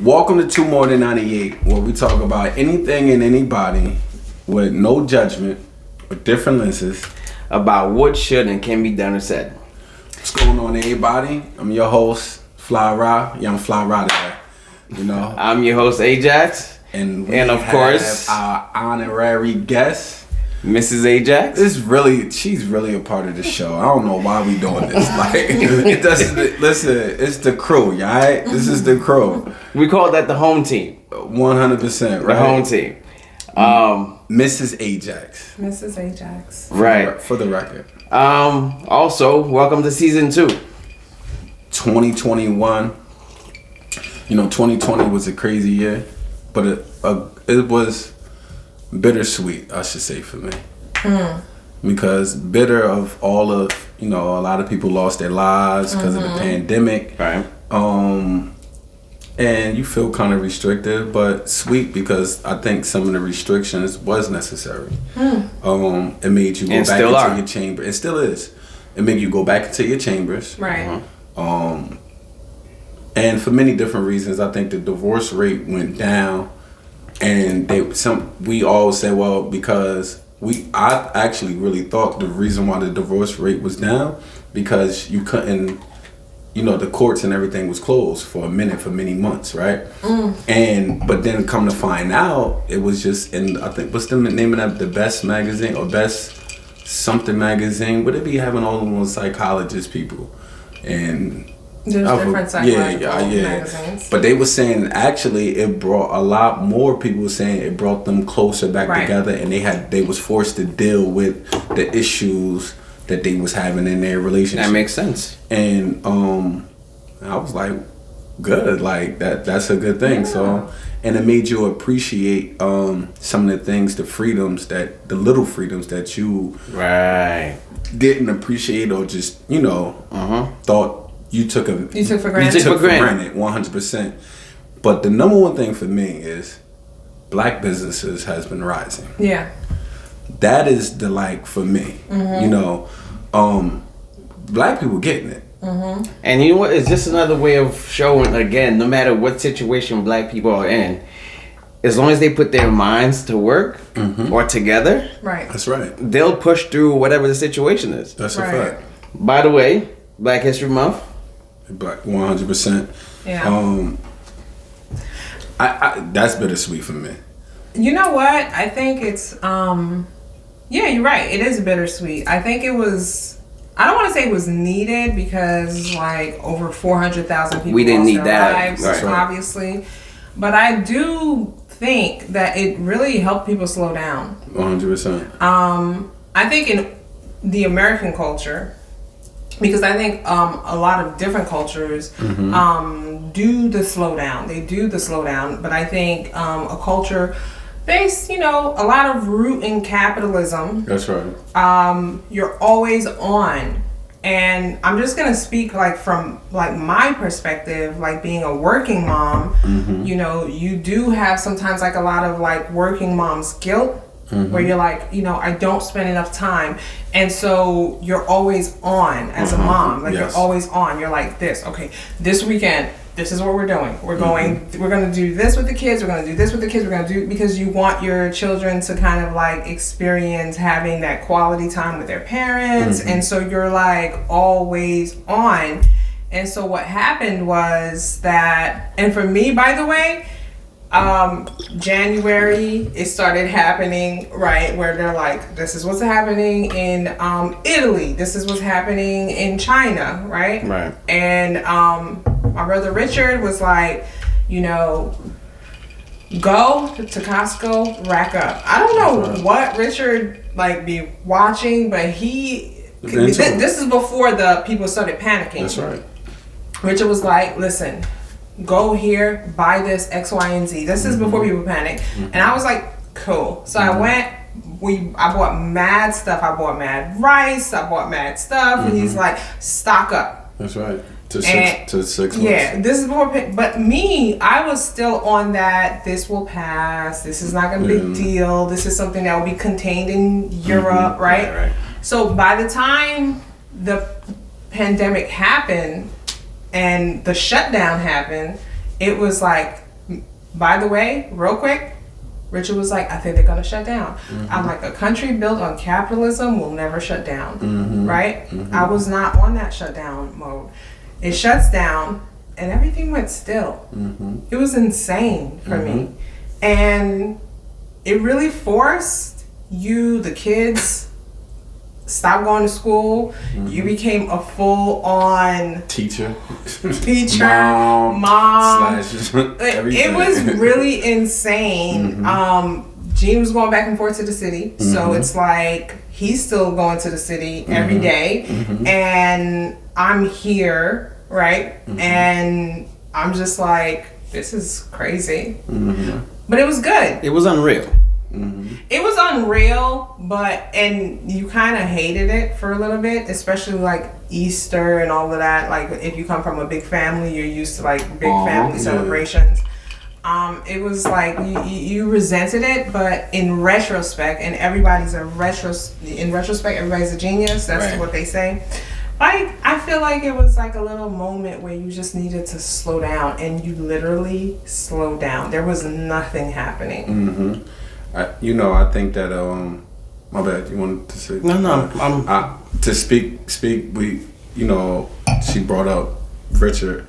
Welcome to Two More Than 98, where we talk about anything and anybody with no judgment, with different lenses. About what should and can be done or said. What's going on, everybody? I'm your host, Fly Ra, Young Fly Ra today. You know, I'm your host, Ajax. and of course, our honorary guest, Mrs. Ajax. She's really a part of the show. I don't know why we doing this. Like, it doesn't. Listen, it's the crew, alright? This is the crew. We call that the home team. 100%, right? The home team. Mrs. Ajax. Mrs. Ajax. Right. For the record. Also, welcome to season 2. 2021. You know, 2020 was a crazy year, but it was bittersweet, I should say, for me. Because bitter of all of, a lot of people lost their lives because of the pandemic. Right. And you feel kind of restricted, but sweet because I think some of the restrictions was necessary. It made you go back into your chamber. It still is. It made you go back into your chambers. Right. And for many different reasons, I think the divorce rate went down. And we all said, well, because I actually really thought the reason why the divorce rate was down because you couldn't. The courts and everything was closed for many months, right? But then come to find out, it was just I think, what's the name of that? The Best magazine or Best something magazine? Would it be having all of those psychologist people? And there's different psychological magazines. But they were saying actually it brought a lot more people saying it brought them closer back together, and they was forced to deal with the issues that they was having in their relationship. That makes sense. And I was like, good, like that's a good thing. Yeah. So, and it made you appreciate some of the things, the little freedoms that you didn't appreciate or just thought you took for granted. You took for granted 100%. But the number one thing for me is black businesses has been rising. Yeah. That is for me. Black people getting it. And you know what? It's just another way of showing, again, no matter what situation black people are in, as long as they put their minds to work or together, right? That's right. They'll push through whatever the situation is. That's a fact. By the way, Black History Month. Black 100%. Yeah. I that's bittersweet for me. You know what? I think it's yeah, you're right. It is bittersweet. I think it was. I don't want to say it was needed because over 400,000 people lost their lives, obviously. But I do think that it really helped people slow down. 100%. I think in the American culture, because I think a lot of different cultures do the slowdown. They do the slowdown, but I think a culture based, a lot of root in capitalism. That's right. You're always on. And I'm just going to speak from my perspective, being a working mom, you do have sometimes a lot of working mom's guilt where you're I don't spend enough time. And so you're always on as a mom. You're always on. You're like this. Okay, this weekend, this is what we're doing. We're going to do this with the kids. We're going to do this with the kids. We're going to do, because you want your children to kind of experience having that quality time with their parents. And so you're always on. And so what happened was that, and for me, by the way, January, it started happening, where they're this is what's happening in Italy. This is what's happening in China, right? Right. And my brother Richard was go to Costco, rack up. I don't know what Richard be watching, but this is before the people started panicking. That's right. Richard was listen, go here, buy this, X, Y, and Z. This is before people panic. And I was cool. So I went, I bought mad stuff. I bought mad rice. I bought mad stuff. And he's stock up. That's right. To 6 months. Yeah, this is more. But me, I was still on that. This will pass. This is not gonna be a big deal. This is something that will be contained in Europe, right? So by the time the pandemic happened and the shutdown happened, it was like, by the way, real quick, Richard was like, I think they're gonna shut down. I'm like, a country built on capitalism will never shut down, right? I was not on that shutdown mode. It shuts down and everything went still. It was insane for me. And it really forced you, the kids, stop going to school. You became a full-on teacher, mom. Everything. It was really insane. Gene was going back and forth to the city, so it's like he's still going to the city every day, and I'm here, right? And I'm just like, this is crazy. But it was good. It was unreal. It was unreal, and you kind of hated it for a little bit, especially like Easter and all of that. Like, if you come from a big family, you're used to like big family celebrations. It was like you resented it, but in retrospect, and everybody's in retrospect, everybody's a genius. That's what they say. Like, I feel like it was like a little moment where you just needed to slow down, and you literally slowed down. There was nothing happening. I think that my bad. You wanted to say No. To speak. We, she brought up Richard,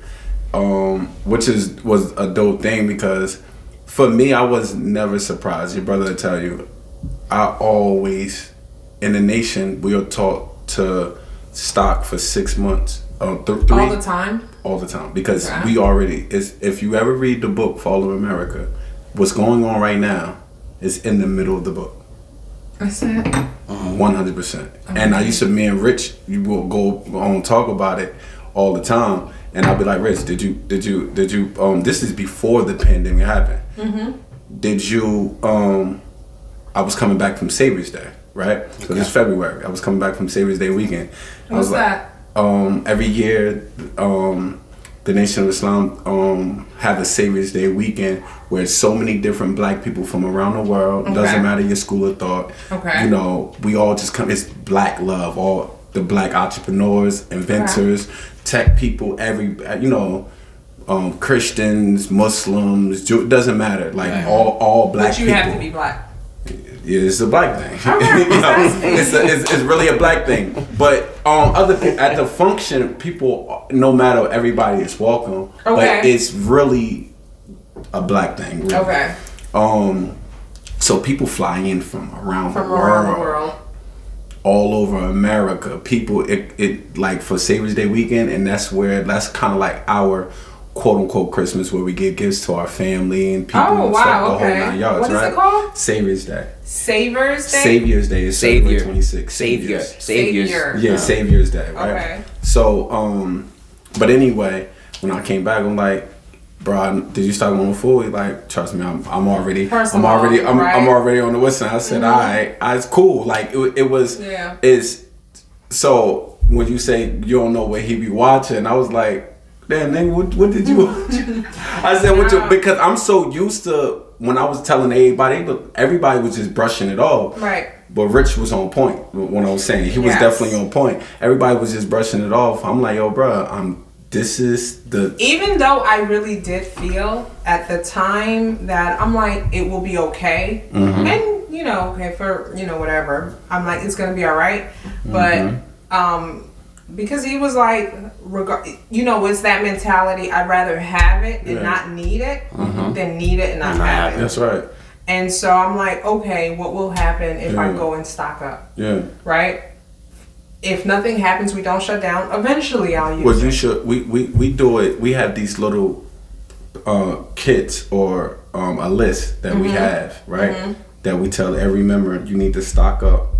which was a dope thing, because for me, I was never surprised. Your brother will tell you, I always, in the nation, we are taught to stock for 6 months. 3 All the time? All the time, because we already, if you ever read the book Fall of America, what's going on right now is in the middle of the book. What's that? 100%. And I used to, me and Rich, you will go on talk about it all the time, and I'll be like, Rich, did you this is before the pandemic happened. Did you I was coming back from Savior's Day, right? So this February, I was coming back from Savior's Day weekend. What's that? Every year, the Nation of Islam have a Savior's Day weekend where so many different black people from around the world. Doesn't matter your school of thought. We all just come. It's black love. All the black entrepreneurs, inventors, tech people. Christians, Muslims. It doesn't matter. Like all black people. But you have to be black. Yeah, it's a black thing. It's really a black thing. But other people at the function, people, no matter, everybody is welcome. But it's really a black thing. Really. So people fly in from around the world, all over America. People, it like for Savior's Day weekend, and that's kind of like our quote unquote Christmas, where we give gifts to our family and people. Oh, and wow, stuff, the whole 9 yards, what is right? it called? Savior's Day. Savior's Day? Savior's Day is February 26th. Savior. Yeah, Savior's Day, right? Okay. So, but anyway, when I came back, I'm like, bro, did you start going full? Like, trust me, I'm already on the west side. I said, all right, it's cool. Like, it's so when you say you don't know what he be watching, I was like, damn, nigga, what did you watch? I said, because I'm so used to, when I was telling everybody was just brushing it off. Right. But Rich was on point when I was saying. He was definitely on point. Everybody was just brushing it off. I'm like, yo, bro, this is the... Even though I really did feel at the time that I'm like, it will be okay. And, for, whatever. I'm like, it's going to be all right. But, because he was like, it's that mentality. I'd rather have it and not need it than need it and not have it. That's right. And so I'm like, okay, what will happen if I go and stock up? Yeah. Right? If nothing happens, we don't shut down. Eventually, I'll use it. Well, you should. We do it. We have these little kits or a list that we have, right? That we tell every member, you need to stock up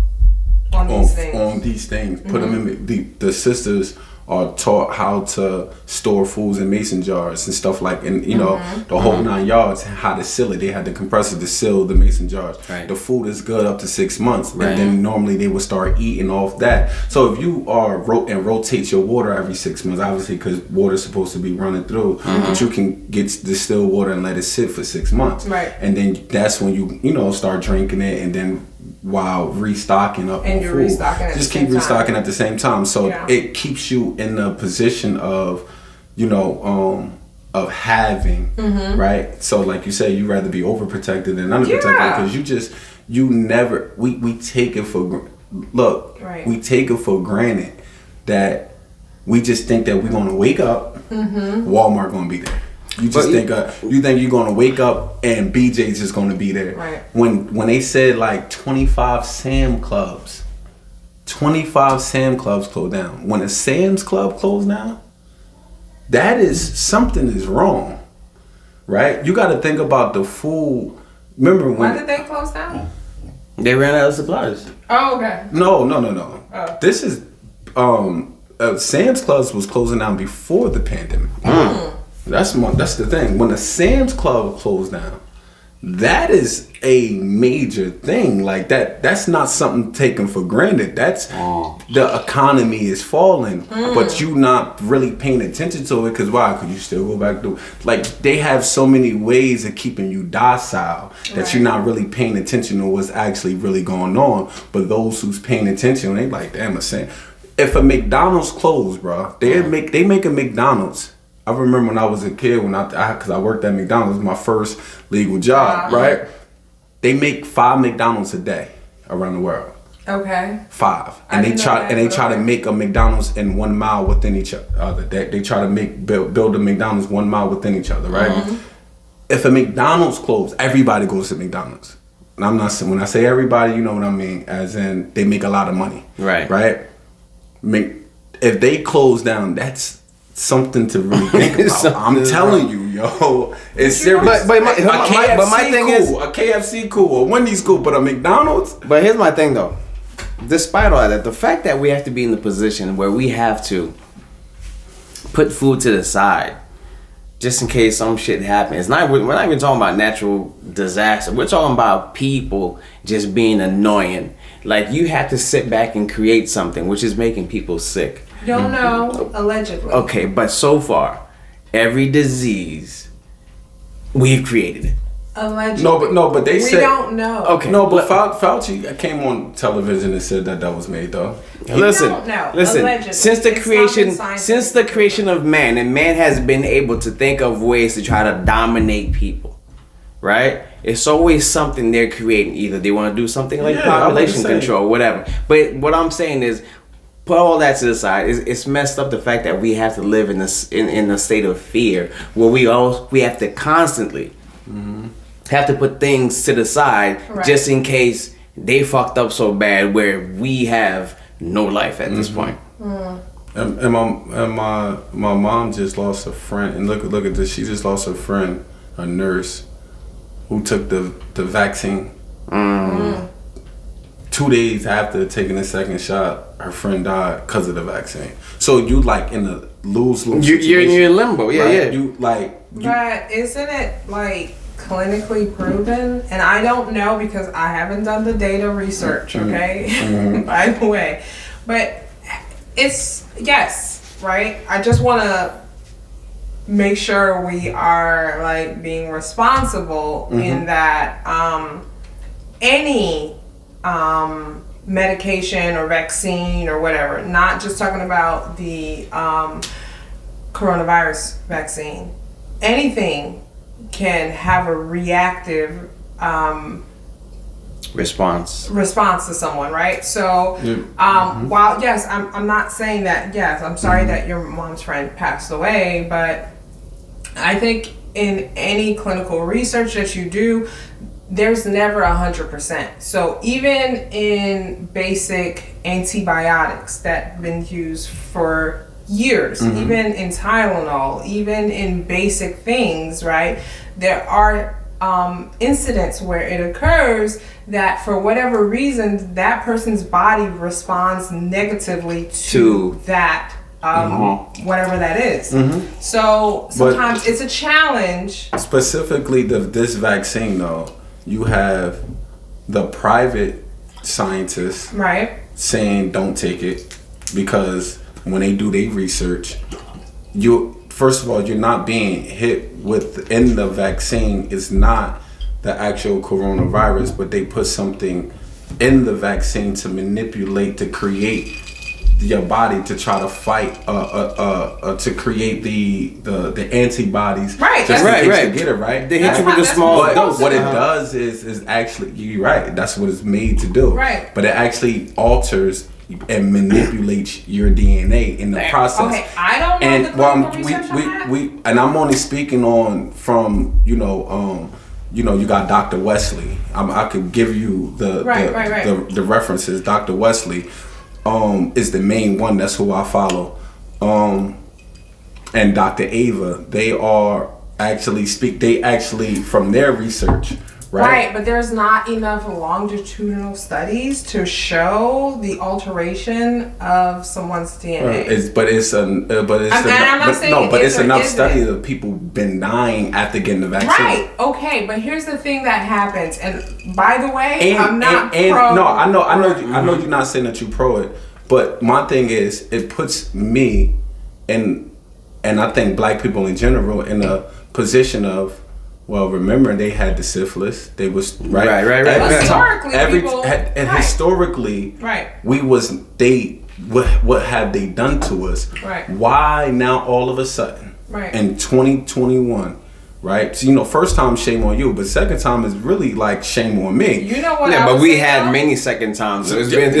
on these things. Put them in the sisters are taught how to store foods in mason jars and stuff like, and the whole 9 yards, how to seal it. They had the compressor to seal the mason jars. Right. The food is good up to 6 months, and then normally they would start eating off that. So if you are rotate your water every 6 months, obviously because water's supposed to be running through, but you can get distilled water and let it sit for 6 months, right? And then that's when you start drinking it, and then while restocking up and on you're food. Restocking just keep restocking at the same time, so it keeps you in the position of of having, right? So like you say, you rather be overprotected than underprotected because you never we take it for we take it for granted that we just think that we're gonna wake up, Walmart gonna be there. You just think you're gonna wake up and BJ's just gonna be there. Right. When they said like 25 Sam Clubs closed down. When a Sam's Club closed down, that is something is wrong, right? You got to think about the food. Remember when? Why did they close down? They ran out of supplies. Oh, okay. No. Oh. This is Sam's Club was closing down before the pandemic. That's the thing. When the Sam's Club closed down, that is a major thing. Like that's not something taken for granted. That's the economy is falling, but you not really paying attention to it because why? Could you still go back to like they have so many ways of keeping you docile that you're not really paying attention to what's actually really going on. But those who's paying attention, they like, damn, I'm saying, if a McDonald's closed, bro, they make a McDonald's. I remember when I was a kid, because I worked at McDonald's, my first legal job, right? They make 5 McDonald's a day around the world. Okay. 5, and they try to make a McDonald's in 1 mile within each other. They try to build a McDonald's 1 mile within each other, right? If a McDonald's closed, everybody goes to McDonald's. And I'm not saying when I say everybody, you know what I mean, as in they make a lot of money, right? If they close down, that's something to really think about. I'm telling you, yo, it's serious. But my thing is, a KFC cool, a Wendy's cool, but a McDonald's. But here's my thing though. Despite all that, the fact that we have to be in the position where we have to put food to the side just in case some shit happens. We're not even talking about natural disaster. We're talking about people just being annoying. Like you have to sit back and create something, which is making people sick. Don't know, allegedly. Okay, but so far, every disease, we've created it. Allegedly. But they said... We don't know. Okay. No, but Fauci came on television and said that was made, though. Listen, allegedly. since the creation of man, and man has been able to think of ways to try to dominate people, right? It's always something they're creating. Either they want to do something like population control, whatever. But what I'm saying is, put all that to the side. It's messed up the fact that we have to live in this in a state of fear where we have to constantly have to put things to the side just in case they fucked up so bad where we have no life at this point. And my mom just lost a friend, and look at this. She just lost a friend, a nurse, who took the vaccine. 2 days after taking the second shot, her friend died because of the vaccine. So you like in a lose situation. You're in limbo, yeah. But isn't it like clinically proven? And I don't know because I haven't done the data research, okay? By the way. But it's, yes, right? I just want to make sure we are like being responsible in that any medication or vaccine or whatever, not just talking about the coronavirus vaccine, anything can have a reactive response to someone, right? So while yes, I'm not saying that, yes, I'm sorry that your mom's friend passed away, but I think in any clinical research that you do, there's never 100%. So even in basic antibiotics that have been used for years, even in Tylenol, even in basic things, right? There are incidents where it occurs that for whatever reason, that person's body responds negatively to that, whatever that is. So sometimes it's a challenge. Specifically, this vaccine, though, you have the private scientists saying don't take it because when they do their research, first of all, you're not being hit within the vaccine. It's not the actual coronavirus, but they put something in the vaccine to manipulate, to create your body to try to fight to create the antibodies. Right. Just Right. to get it right. They hit you with a small dose. What it does is actually, you're right. That's what it's made to do. Right. But it actually alters and manipulates your DNA in the process. Okay, I don't know the clinical research on that. And I'm only speaking on from you got Dr. Wesley. I could give you the references. Dr. Wesley is the main one. That's who I follow. And Dr. Ava. They are actually They actually from their research. Right, but there's not enough longitudinal studies to show the alteration of someone's DNA. It's enough studies of people been dying after getting the vaccine. Right. Okay, but here's the thing that happens. And by the way, I'm not pro. No, I know you're not saying that you pro it, but my thing is it puts me and I think black people in general in a position of. Well, remember they had the syphilis. They was right. Historically, we was they. What have they done to us? Right. Why now all of a sudden? Right. In 2021, right? So first time shame on you, but second time is really like shame on me. You know what? Yeah, but we had many second times. So it's been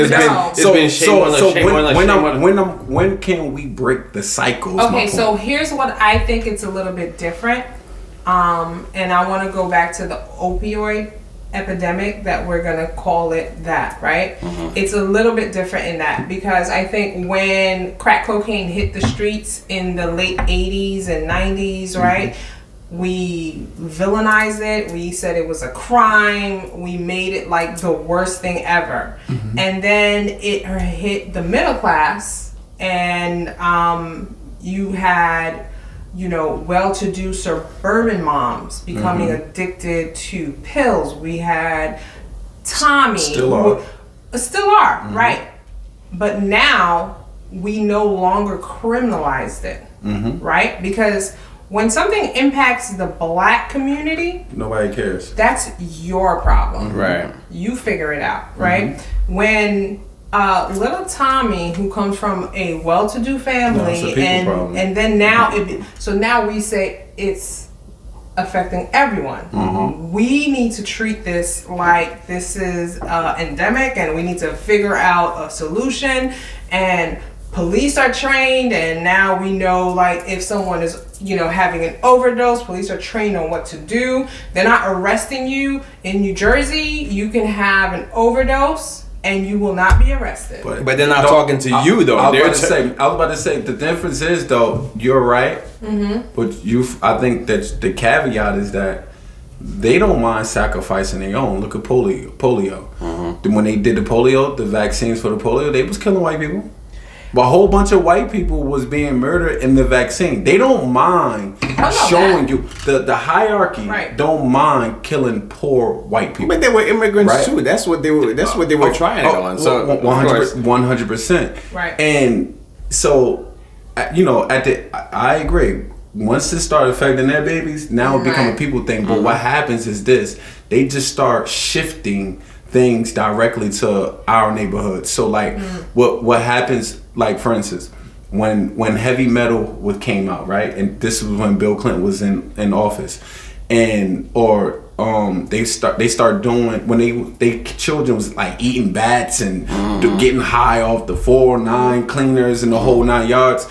shame on. When can we break the cycles? Okay, so here's what I think it's a little bit different. And I want to go back to the opioid epidemic, that we're going to call it that, right? Mm-hmm. It's a little bit different in that, because I think when crack cocaine hit the streets in the late 80s and 90s, right? We villainized it. We said it was a crime. We made it like the worst thing ever. Mm-hmm. And then it hit the middle class, and you had well-to-do suburban moms becoming addicted to pills. We had Tommy. Still are, right. But now we no longer criminalized it, right? Because when something impacts the black community, nobody cares. That's your problem. Right. You figure it out, right? When little Tommy, who comes from a well-to-do family, and then now now we say it's affecting everyone. We need to treat this like this is endemic, and we need to figure out a solution. And police are trained, and now we know, like, if someone is having an overdose, police are trained on what to do. They're not arresting you in New Jersey. You can have an overdose and you will not be arrested. But they're not talking to you, though. I was about to say the difference is, though, you're right. But I think that the caveat is that they don't mind sacrificing their own. Look at polio. When they did the polio, the vaccines for the polio, they was killing white people. But a whole bunch of white people was being murdered in the vaccine. They don't mind showing you the hierarchy. Right. Don't mind killing poor white people. But they were immigrants too. That's what they were. That's what they were trying on. So 100%. Right. And so, I agree. Once it started affecting their babies, now it become a people thing. But what happens is this: they just start shifting things directly to our neighborhood. So like what happens, like for instance, when heavy metal came out, right? And this was when Bill Clinton was in office, and they start doing when they children was like eating bats and getting high off the 4-9 cleaners and the whole 9 yards.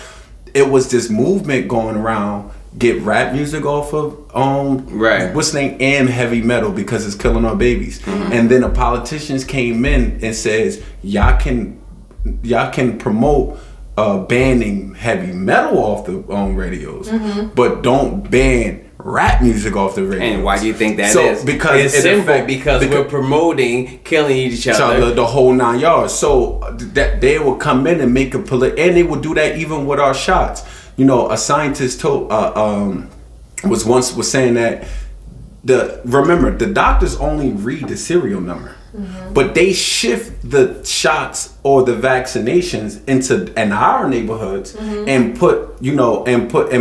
It was this movement going around. Get rap music off of what's the name, and heavy metal, because it's killing our babies. And then the politicians came in and says y'all can promote banning heavy metal off the radios, but don't ban rap music off the radio. And why do you think that is? Because it's simple. Because we're promoting killing each other, the whole 9 yards. So that they will come in and make and they will do that even with our shots. A scientist was saying that remember, the doctors only read the serial number. But they shift the shots or the vaccinations in our neighborhoods and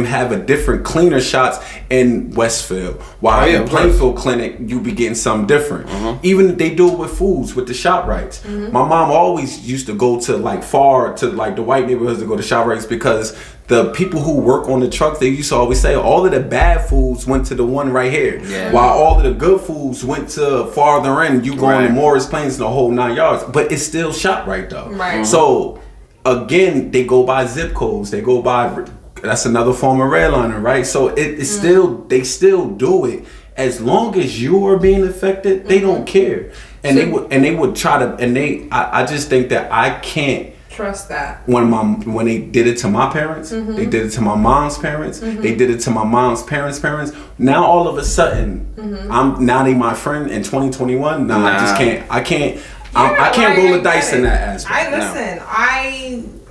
have a different cleaner shots in Westfield. While in Plainfield Clinic, you be getting something different. Even they do it with foods, with the ShopRites. My mom always used to go to the white neighborhoods to go to ShopRites because the people who work on the trucks, they used to always say all of the bad foods went to the one right here, while all of the good foods went to farther in. You go on to Morris Plains, the whole 9 yards, but it's still ShopRite though. Right. So again, they go by zip codes. They go by, that's another form of redlining, right? So it's still, they still do it as long as you are being affected. They don't care, and they would try to, I just think that I can't trust that. When they did it to my parents, they did it to my mom's parents, they did it to my mom's parents' parents. Now all of a sudden, now they my friend in 2021. I just can't. I can't roll the dice in that aspect.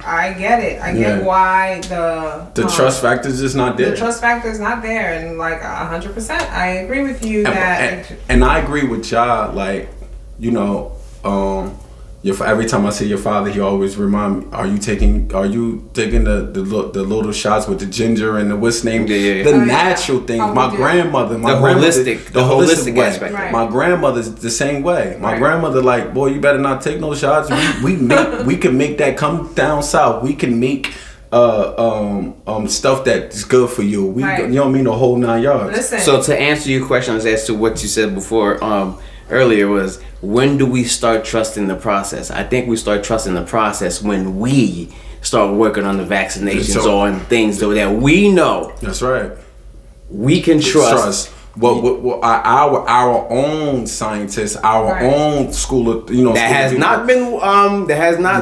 I get it. I get why the trust factor is just not there. The trust factor is not there, and like 100%, I agree with you and I agree with y'all. Like, every time I see your father, he always remind me, are you taking the little shots with the ginger and the what's name? The natural things. My grandmother, the holistic aspect. Right. My grandmother's the same way. My grandmother, like, boy, you better not take no shots. We can make that come down south. We can make stuff that's good for you. You know what I mean? The whole 9 yards. Listen. So to answer your questions as to what you said before, earlier was, when do we start trusting the process? I think we start trusting the process when we start working on the vaccinations or on things that we know. That's right. We can trust. Our own scientists, our own school of that has not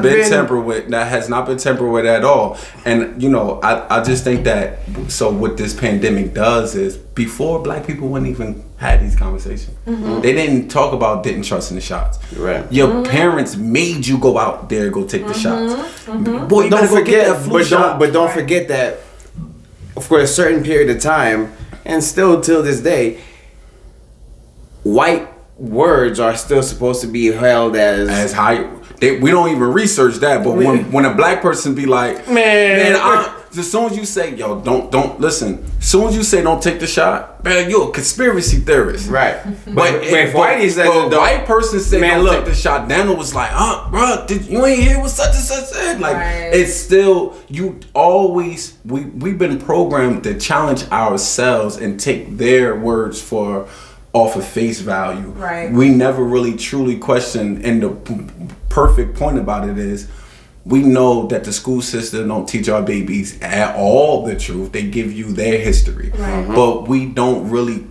been tampered with. That has not been tampered with at all. And I just think that, so what this pandemic does is, before black people wouldn't even had these conversations. They didn't talk about didn't trust in the shots. Right. Your parents made you go out there and go take the shots. Boy, you don't forget that flu shot. But don't forget that for a certain period of time, and still till this day, white words are still supposed to be held as high. We don't even research that, but when a black person be like, man, as soon as you say, yo, don't listen. As soon as you say don't take the shot, man, you're a conspiracy theorist. Right. But if white person say don't take the shot, Daniel was like, bro, you ain't hear what such and such said? Like, it's still, we've been programmed to challenge ourselves and take their words off of face value. Right. We never really truly question, and the perfect point about it is, we know that the school system don't teach our babies at all the truth. They give you their history. Right. But we don't really,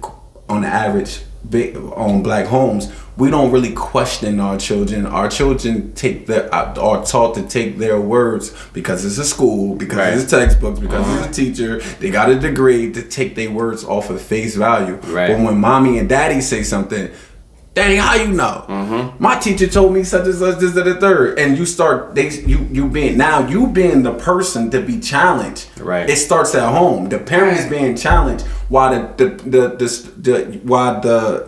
on average, on black homes, we don't really question our children. Our children are taught to take their words because it's a school, because it's textbooks, because it's a teacher. They got a degree to take their words off of face value. Right. But when mommy and daddy say something, Daddy, how you know? My teacher told me such and such, this and the third. And you start, you being the person to be challenged. Right. It starts at home. The parents being challenged, while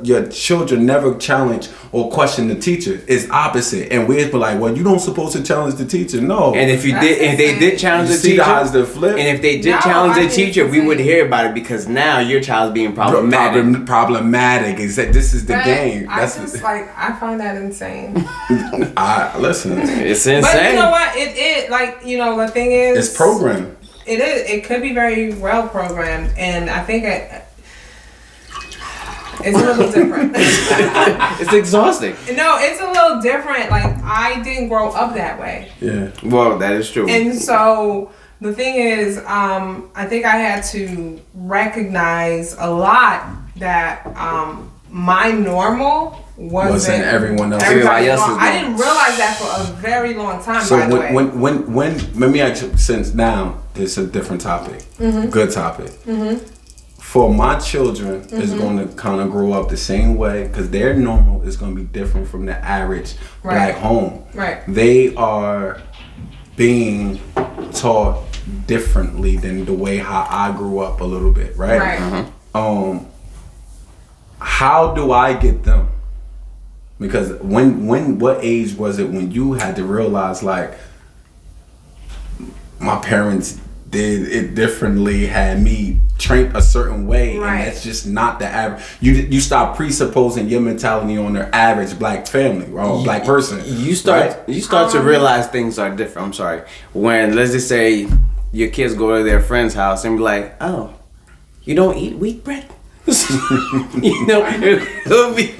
your children never challenge or question the teacher. It's opposite. And we'd be like, well, you don't supposed to challenge the teacher. No. And if they did challenge the teacher, and if they did challenge the teacher, we would hear about it, because now your child's being problematic. Problematic is that this is the game. I find that insane. Listen, it's insane. But you know what? The thing is, it's programmed. It is. It could be very well programmed, and I think it's a little different. It's exhausting. No, it's a little different. Like, I didn't grow up that way. Yeah. Well, that is true. And so the thing is, I think I had to recognize a lot that my normal wasn't everyone else. Everybody else's normal. I didn't realize that for a very long time. So by the way, when let me actually, since now it's a different topic, good topic. For my children, is going to kind of grow up the same way, because their normal is going to be different from the average black home. Right. They are being taught differently than the way how I grew up a little bit. Right. how do I get them? Because what age was it when you had to realize like my parents did it differently, had me trained a certain way, right. and that's just not the average. You stop presupposing your mentality on the average black family or black person. You start to realize things are different. I'm sorry. When, let's just say, your kids go to their friend's house and be like, "Oh, you don't eat wheat bread?" You know, it'll be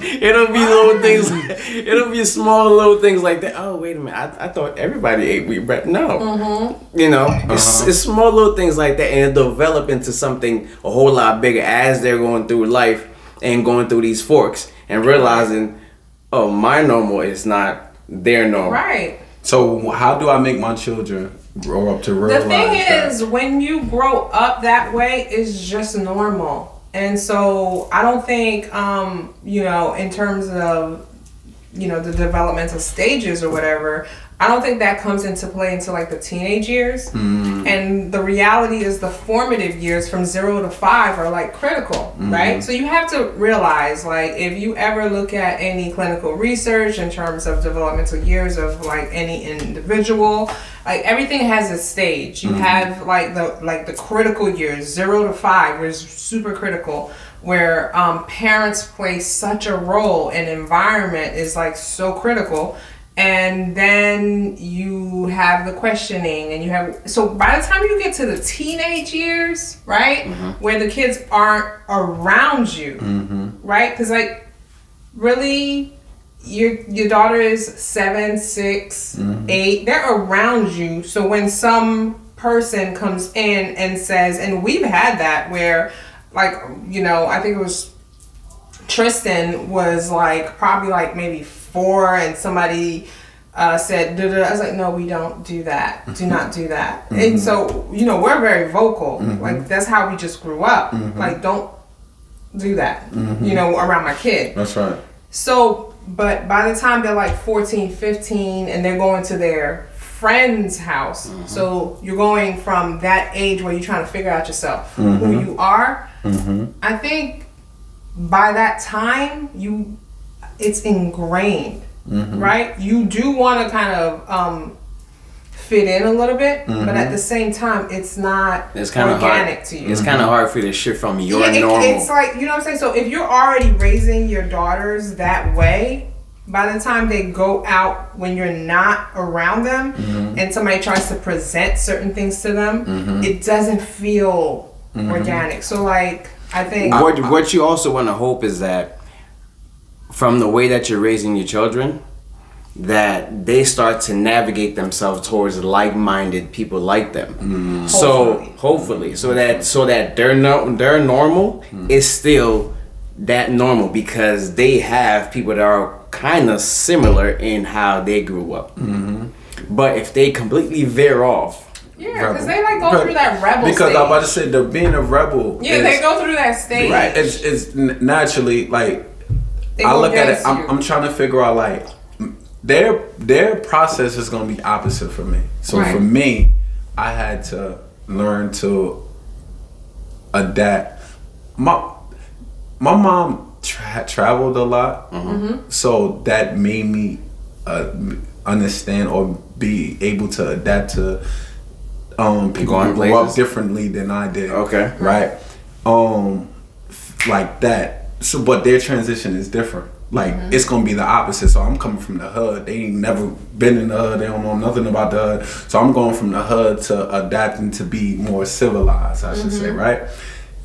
little things. It'll be small little things like that. Oh, wait a minute! I thought everybody ate wheat bread. No, you know, it's small little things like that, and it'll develop into something a whole lot bigger as they're going through life and going through these forks and realizing, oh, my normal is not their normal. Right. So how do I make my children grow up to realize the thing is, when you grow up that way, it's just normal. And so I don't think, you know, in terms of, you know, the developmental stages or whatever, I don't think that comes into play until like the teenage years. And the reality is the formative years from 0 to 5 are like critical, right? So you have to realize, like, if you ever look at any clinical research in terms of developmental years of like any individual, like everything has a stage. You have like the critical years, 0 to 5 is super critical, where parents play such a role, and environment is like so critical. And then you have the questioning, and you have, so by the time you get to the teenage years, right, where the kids aren't around you, right, because like really your daughter is 7, 6, 8, they're around you. So when some person comes in and says, and we've had that where, like, you know, I think it was Tristan was like probably like maybe 4, and somebody said, duh, duh, I was like, no, we don't do that. Do not do that. And so, you know, we're very vocal. Like, that's how we just grew up. Like, don't do that, you know, around my kid. That's right. So, but by the time they're like 14, 15, and they're going to their friend's house, so you're going from that age where you're trying to figure out yourself, who you are, I think by that time, it's ingrained, right? You do want to kind of fit in a little bit, but at the same time, it's not organic to you. It's kind of hard for you to shift from your normal. It's like, you know what I'm saying? So if you're already raising your daughters that way, by the time they go out when you're not around them and somebody tries to present certain things to them, it doesn't feel organic. So like, I think what you also want to hope is that from the way that you're raising your children, that they start to navigate themselves towards like-minded people like them. So hopefully, so that their normal is still that normal, because they have people that are kind of similar in how they grew up. But if they completely veer off, yeah, because they like go through that rebel because stage. I'm about to say, the being a rebel. Yeah, they go through that stage. Right. It's naturally like, I look at it. I'm trying to figure out like their process is going to be opposite for me. So for me, I had to learn to adapt. My mom traveled a lot, so that made me understand or be able to adapt to people who grew up differently than I did. Okay. Right. Like that. So, but their transition is different. Like, it's gonna be the opposite. So I'm coming from the hood. They ain't never been in the hood. They don't know nothing about the hood. So I'm going from the hood to adapting to be more civilized, I should say, right?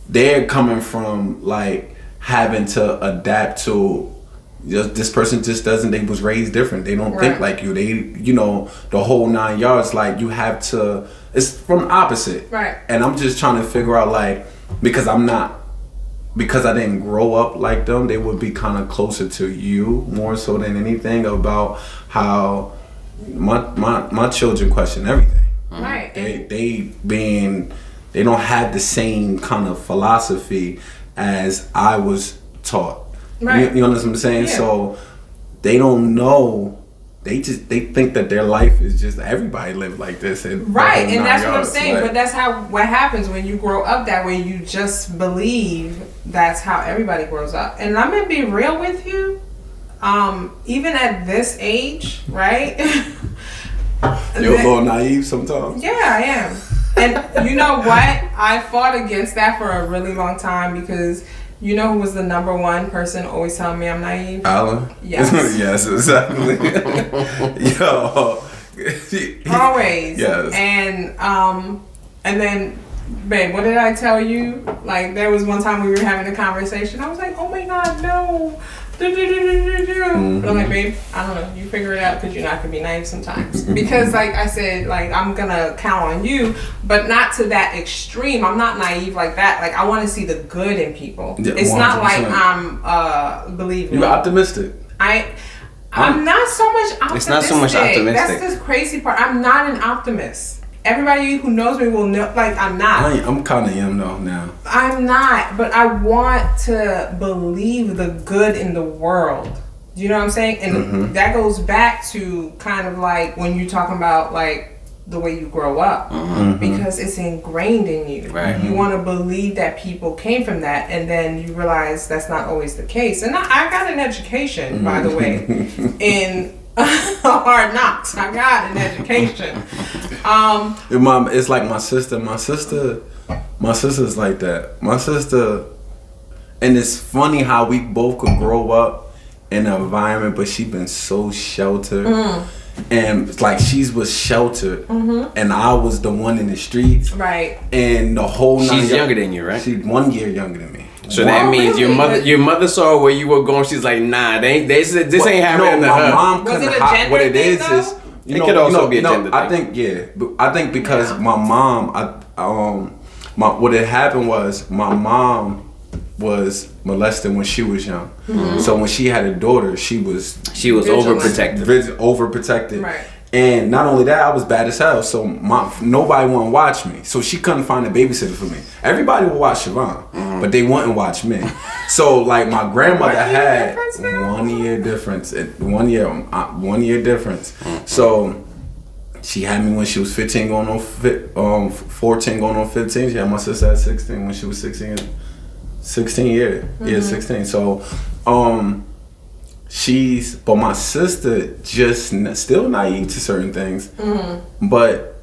They're coming from like having to adapt to this person just doesn't. They was raised different. They don't think like you. They, you know, the whole 9 yards. Like, you have to. It's from opposite. Right. And I'm just trying to figure out, like, because I didn't grow up like them, they would be kind of closer to you more so than anything, about how my children question everything. Right. They don't have the same kind of philosophy as I was taught. Right. You know what I'm saying? Yeah. So they don't know. They think that their life is just, everybody live like this. And that's what I'm saying. Like, but that's what happens when you grow up that way. You just believe that's how everybody grows up. And I'm gonna be real with you. Even at this age, right? You're a little naive sometimes. Yeah, I am. And you know what? I fought against that for a really long time because you know who was the number one person always telling me I'm naive? Alan? Yes. Yes, exactly. Yo. Always. Yes. And then, babe, what did I tell you? Like, there was one time we were having a conversation. I was like, oh my God, no. I'm like, babe, I don't know. You figure it out because you're not going to be naive sometimes. Because, like I said, like, I'm going to count on you, but not to that extreme. I'm not naive like that. Like, I want to see the good in people. Yeah, it's 100%. Not like I'm believing. You're optimistic. I'm not so much optimistic. It's not so much optimistic. That's the crazy part. I'm not an optimist. Everybody who knows me will know, like, I'm not. I'm kind of am though now. I'm not, but I want to believe the good in the world. Do you know what I'm saying? And that goes back to kind of like when you're talking about like the way you grow up, because it's ingrained in you. Right. You want to believe that people came from that, and then you realize that's not always the case. And I got an education, by the way, in Hard Knocks. I got an education. Mom, it's like my sister. My sister's like that. My sister, and it's funny how we both could grow up in an environment, but she been so sheltered. And it's like she was sheltered, and I was the one in the streets. Right. And the whole She's younger than you, right? She's 1 year younger than me. So that means your mother saw where you were going. She's like, nah, they said this ain't happening to her. My mom couldn't hide. What it is though? It could also be a gender thing. I think I think because my mom, what had happened was my mom was molested when she was young. So when she had a daughter, she was overprotective. Overprotected. Right. And not only that, I was bad as hell. So nobody wanted to watch me. So she couldn't find a babysitter for me. Everybody would watch Siobhan, but they wouldn't watch me. So like my grandmother had 1 year difference. 1 year difference. So she had me when she was 15 going on 14 going on 15. She had my sister at 16 when she was 16. 16 years. Yeah, 16. So but my sister just still naive to certain things, but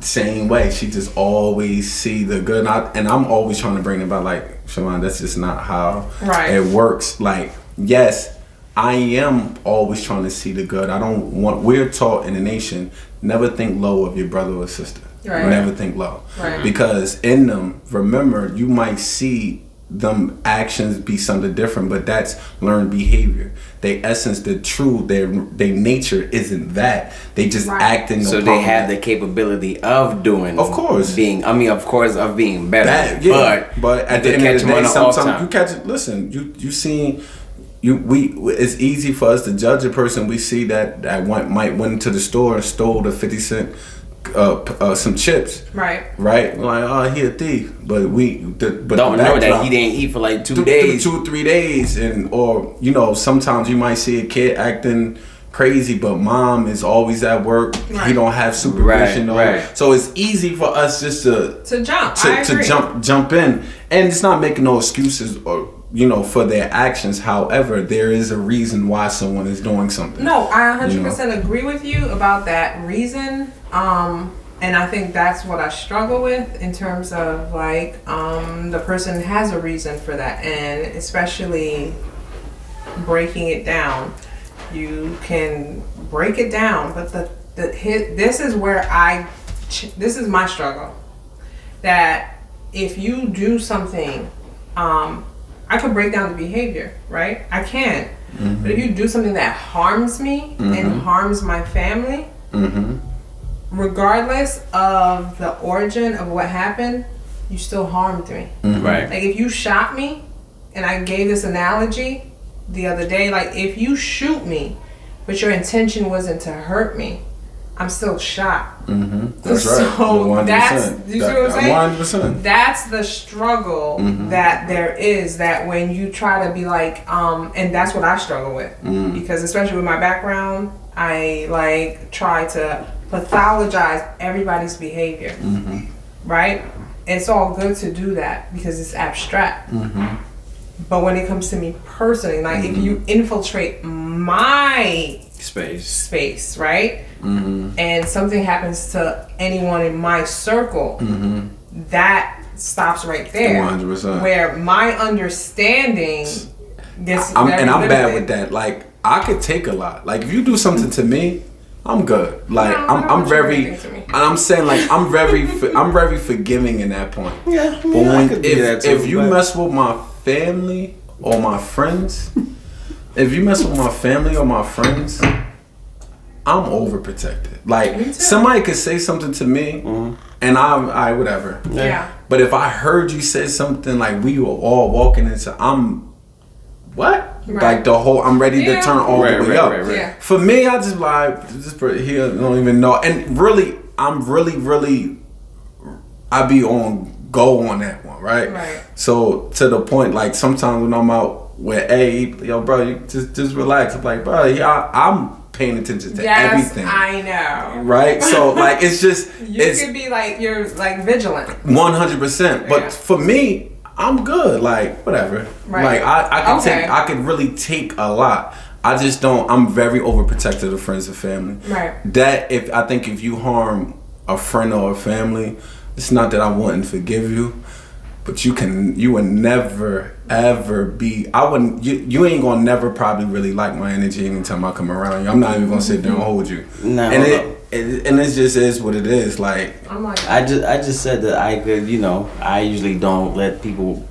same way, she just always see the good, and I'm always trying to bring it about like, Siobhan, that's just not how it works. Like, yes, I am always trying to see the good. We're taught in the nation, never think low of your brother or sister. Right. Never think low. Right. Because in them, remember, you might see them actions be something different, but that's learned behavior. They essence, the true, their nature isn't that. They just act in the so they have the capability of doing, of course, of being better. But at the end of the day, sometimes you catch it. Listen, you seen. It's easy for us to judge a person. We see that might went into the store and stole the 50-cent some chips. Right. We're like, oh, he a thief. But don't know that he didn't eat for like 2 days. 2-3 days. Or, sometimes you might see a kid acting crazy, but mom is always at work. He don't have supervision. So it's easy for us just to jump in. And it's not making no excuses or for their actions. However, there is a reason why someone is doing something. No, I 100% agree with you about that reason. And I think that's what I struggle with in terms of like, the person has a reason for that, and especially breaking it down. You can break it down, but this is where this is my struggle. That if you do something, I could break down the behavior, right? I can. But if you do something that harms me and harms my family, regardless of the origin of what happened, you still harmed me. Right. Like if you shot me, and I gave this analogy the other day, like if you shoot me, but your intention wasn't to hurt me, I'm still shot. That's right. So that's, you see what I'm saying? 100%. That's the struggle that there is, that when you try to be like, and that's what I struggle with, because especially with my background, I like try to pathologize everybody's behavior, right? It's all good to do that because it's abstract. But when it comes to me personally, like if you infiltrate my space, right? And something happens to anyone in my circle, that stops right there. 100%. Where my understanding gets and I'm bad with that. Like I could take a lot. Like if you do something to me, I'm good. Like I'm very, and I'm saying like I'm very forgiving in that point. Yeah, but when if you mess with my family or my friends, I'm overprotected. Like somebody could say something to me, and I whatever. Yeah. But if I heard you say something like we were all walking into, what? Right. Like the whole, I'm ready to turn all the way up. Right. Yeah. For me, I just like he don't even know, and really, I'm really, I be on go on that one, right? Right. So to the point, like sometimes when I'm out with yo, bro, you just relax. I'm like, bro, yeah, I'm paying attention to everything. I know. Right? So like it's just you could be like you're like vigilant. 100%. But for me, I'm good. Like whatever. Right. Like I could really take a lot. I just don't. I'm very overprotective of friends and family. Right. That I think if you harm a friend or a family, it's not that I wouldn't forgive you, but you would never ever be. I wouldn't. You ain't gonna never probably really like my energy anytime I come around you. I'm not even gonna sit there and hold you. No. And it just is what it is. Like I'm like I just said that I could. I usually don't let people.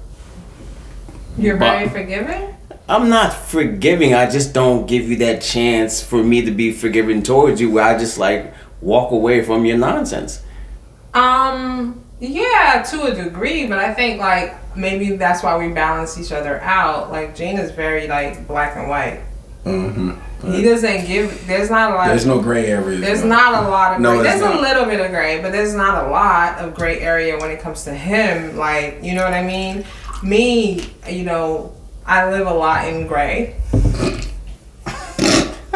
You're very forgiving? I'm not forgiving. I just don't give you that chance for me to be forgiving towards you, where I just like walk away from your nonsense. Yeah, to a degree, but I think like maybe that's why we balance each other out. Like Gene is very like black and white. He doesn't give. There's not a lot. There's no gray area. There's not a lot of. No, gray. There's not. A little bit of gray, but there's not a lot of gray area when it comes to him. Like, you know what I mean? Me, I live a lot in gray.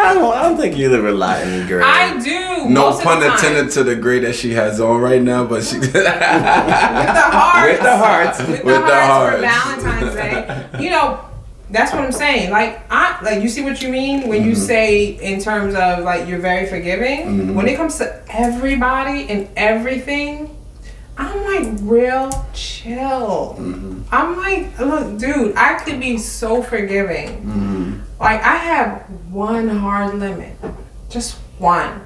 I don't think you live a lot in gray. I do. No most pun of the time. intended to the gray that she has on right now, but she with the hearts. With the hearts. With the hearts for Valentine's Day. That's what I'm saying. Like you see what you mean when you say in terms of like you're very forgiving. When it comes to everybody and everything, I'm like real chill. I'm like, look, dude, I could be so forgiving. Like I have one hard limit, just one.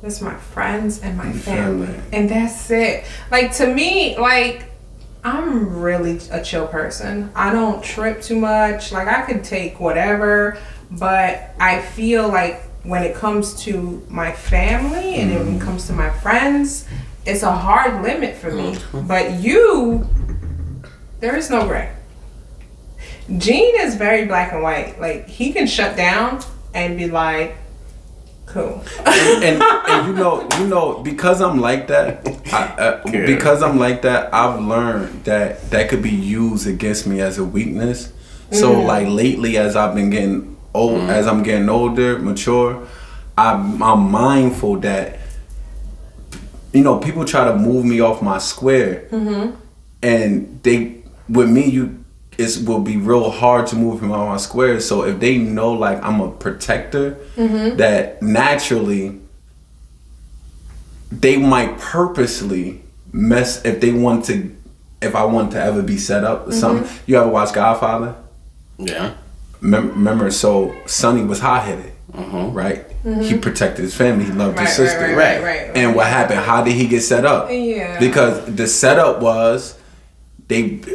That's my friends and my family, and that's it. Like to me, like I'm really a chill person. I don't trip too much. Like I could take whatever, but I feel like when it comes to my family and when it comes to my friends, it's a hard limit for me. But there is no gray. Gene is very black and white. Like he can shut down and be like, cool. and because I'm like that, I've learned that could be used against me as a weakness. So like lately, as I've been getting old, as I'm getting older, mature, I'm mindful that people try to move me off my square, and it will be real hard to move him off my square. So if they know like I'm a protector, that naturally they might purposely mess if I want to ever be set up or something. You ever watch Godfather? Yeah. Remember, so Sonny was hot-headed, right? He protected his family. He loved his sister. Right. And what happened? How did he get set up? Yeah. Because the setup was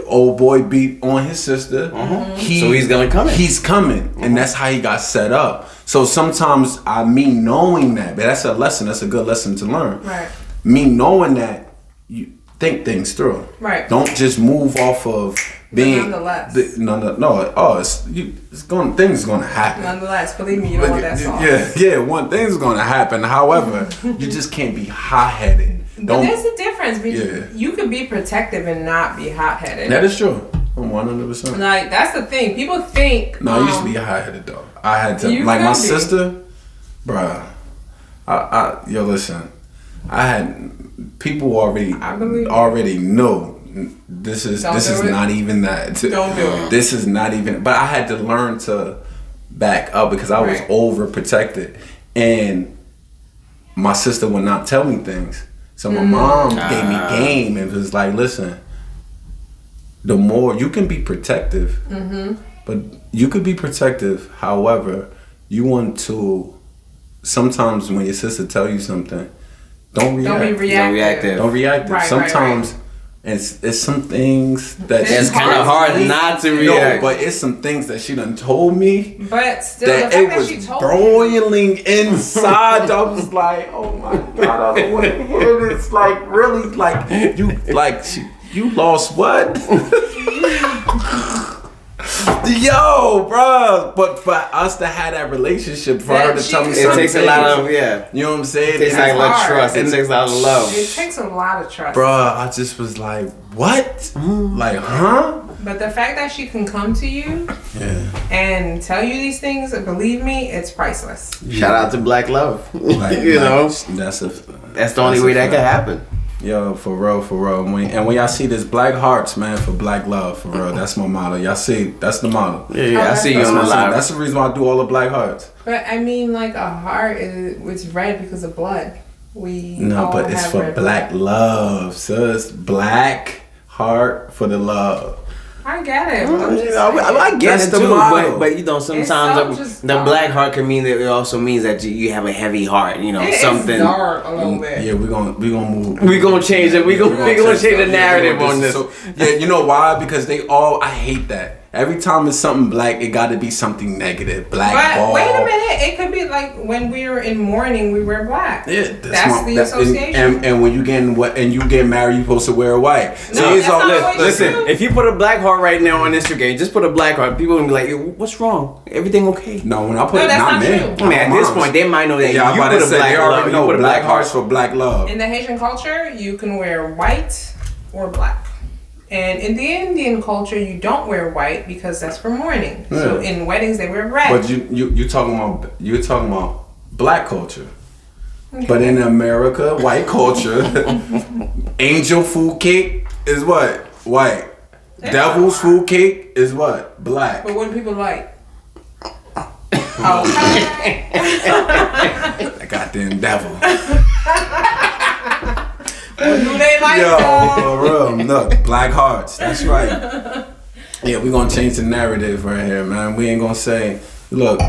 old boy beat on his sister. So he's gonna come in. He's coming, and that's how he got set up. So sometimes me knowing that, but that's a lesson. That's a good lesson to learn. Right. Me knowing that, you think things through. Right. Don't just move off of being. Nonetheless. No. Oh, things gonna happen. Nonetheless, believe me, you don't want that song. Yeah. One thing's gonna happen. However, you just can't be hot-headed. But there's a difference because you could be protective and not be hot-headed. That is true. 100%. Like that's the thing. People think. No, I used to be hot-headed though. I had to like my sister, bruh. Listen. I had people already knew this is Don't this do is it. not even that. Don't do it. This is not even. But I had to learn to back up because I was Right. overprotected, and my sister would not tell me things. So my mom gave me game and was like, "Listen, the more you can be protective, but you could be protective. However, you want to. Sometimes when your sister tell you something, don't react. Don't be reactive. Don't react. Right, Sometimes it's some things that It's kind of hard not to no, react. but it's some things that she done told me But still, that the it fact that was she told broiling inside. I was like, oh my god, I don't want to hear this. Like really, like you lost what? Yo, bro, but for us to have that relationship, for her to tell me It something, takes a lot of, yeah. you know what I'm saying? It takes a lot of trust. It takes a lot of love. It takes a lot of trust. Bruh, I just was like, what? Like, huh? But the fact that she can come to you Yeah. and tell you these things, believe me, it's priceless. Shout out to Black Love. Like, You know? that's the only way that can happen. Yo, for real. And when y'all see this black hearts, man, for black love, for real, that's my motto. Y'all see, that's the motto. Yeah, I see you That's, on the live. that's the reason why I do all the black hearts. But I mean, like a heart it's red because of blood. No, all but it's have for red black blood. love, sis. Black heart for the love. I get it. But I'm just I get That's it the too, motto. but you know so sometimes just the dark. black heart can mean that it also means that you have a heavy heart. You know it's something. dark a little bit. Yeah, we're gonna move. We gonna change it. We gonna change the narrative on this. So, yeah, you know why? Because I hate that. Every time it's something black, it got to be something negative. Black But ball. wait a minute, it could be like when we were in mourning, we wear black. Yeah, that's the association. And when you get married, you supposed to wear white. No, it's that's all, not what you Listen, do. if you put a black heart right now on Instagram, just put a black heart. People gonna be like, "Yo, what's wrong? Everything okay?" No, when I put No, it, that's not not me. true. I mean, at this point, they might know that Yeah, I'm you about put to a say black they love. already You know put a black black hearts heart. for black love. In the Haitian culture, you can wear white or black. And in the Indian culture, you don't wear white because that's for mourning. So Yeah. in weddings, they wear red. But you're talking about black culture. But in America, white culture, angel food cake is what? White. Yeah. Devil's food cake is what? Black. But what do people like? Okay. That goddamn devil. What do they like? Yo, for real. Look, black hearts. That's right. Yeah, we're gonna change the narrative right here, man. We ain't gonna say, look,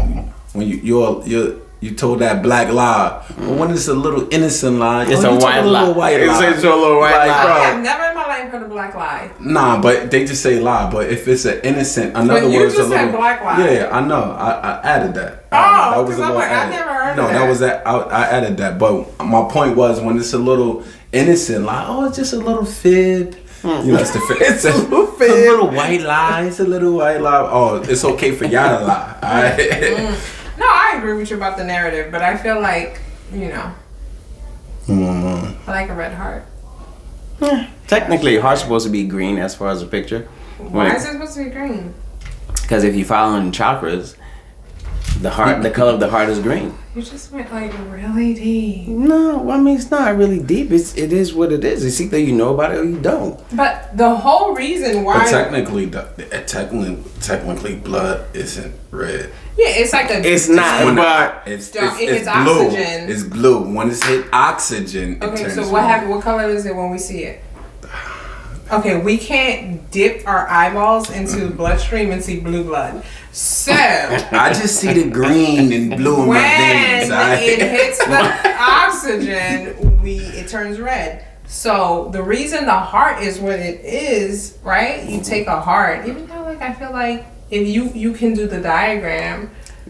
when you told that black lie, but when it's a little innocent lie, It's you a told white lie. little white It's lie. a little white Like, lie. bro, I have never in my life heard a black lie. Nah, but they just say lie. But if it's an innocent, in other But you words, just a little, said black lie. Yeah, I know. I added that. Oh, That was 'cause a I'm little like, I added. never heard No, of that that. was that. I added that. But my point was when it's a little innocent lie. Oh, it's just a little fib. You know, it's the fib. It's a little fib. A little white lie. It's a little white lie. Oh, it's okay for y'all to lie. All right. No, I agree with you about the narrative, but I feel like, I like a red heart. Technically, heart's supposed to be green as far as the picture. Why is it supposed to be green? Because if you follow in chakras, the color of the heart is green. You just went like really deep. No, I mean it's not really deep. It is what it is. It's either you know about it or you don't. But the whole reason why. But technically, blood isn't red. Yeah, it's like a. It's not, When but it's It hits blue. oxygen. It's blue. When it's hit oxygen, it Okay, turns so what red. happened? What color is it when we see it? Okay, we can't dip our eyeballs into the bloodstream and see blue blood. So I just see the green and blue in when my veins. it hits the oxygen, it turns red. So the reason the heart is what it is, right? You take a heart, even though I feel like if you can do the diagram.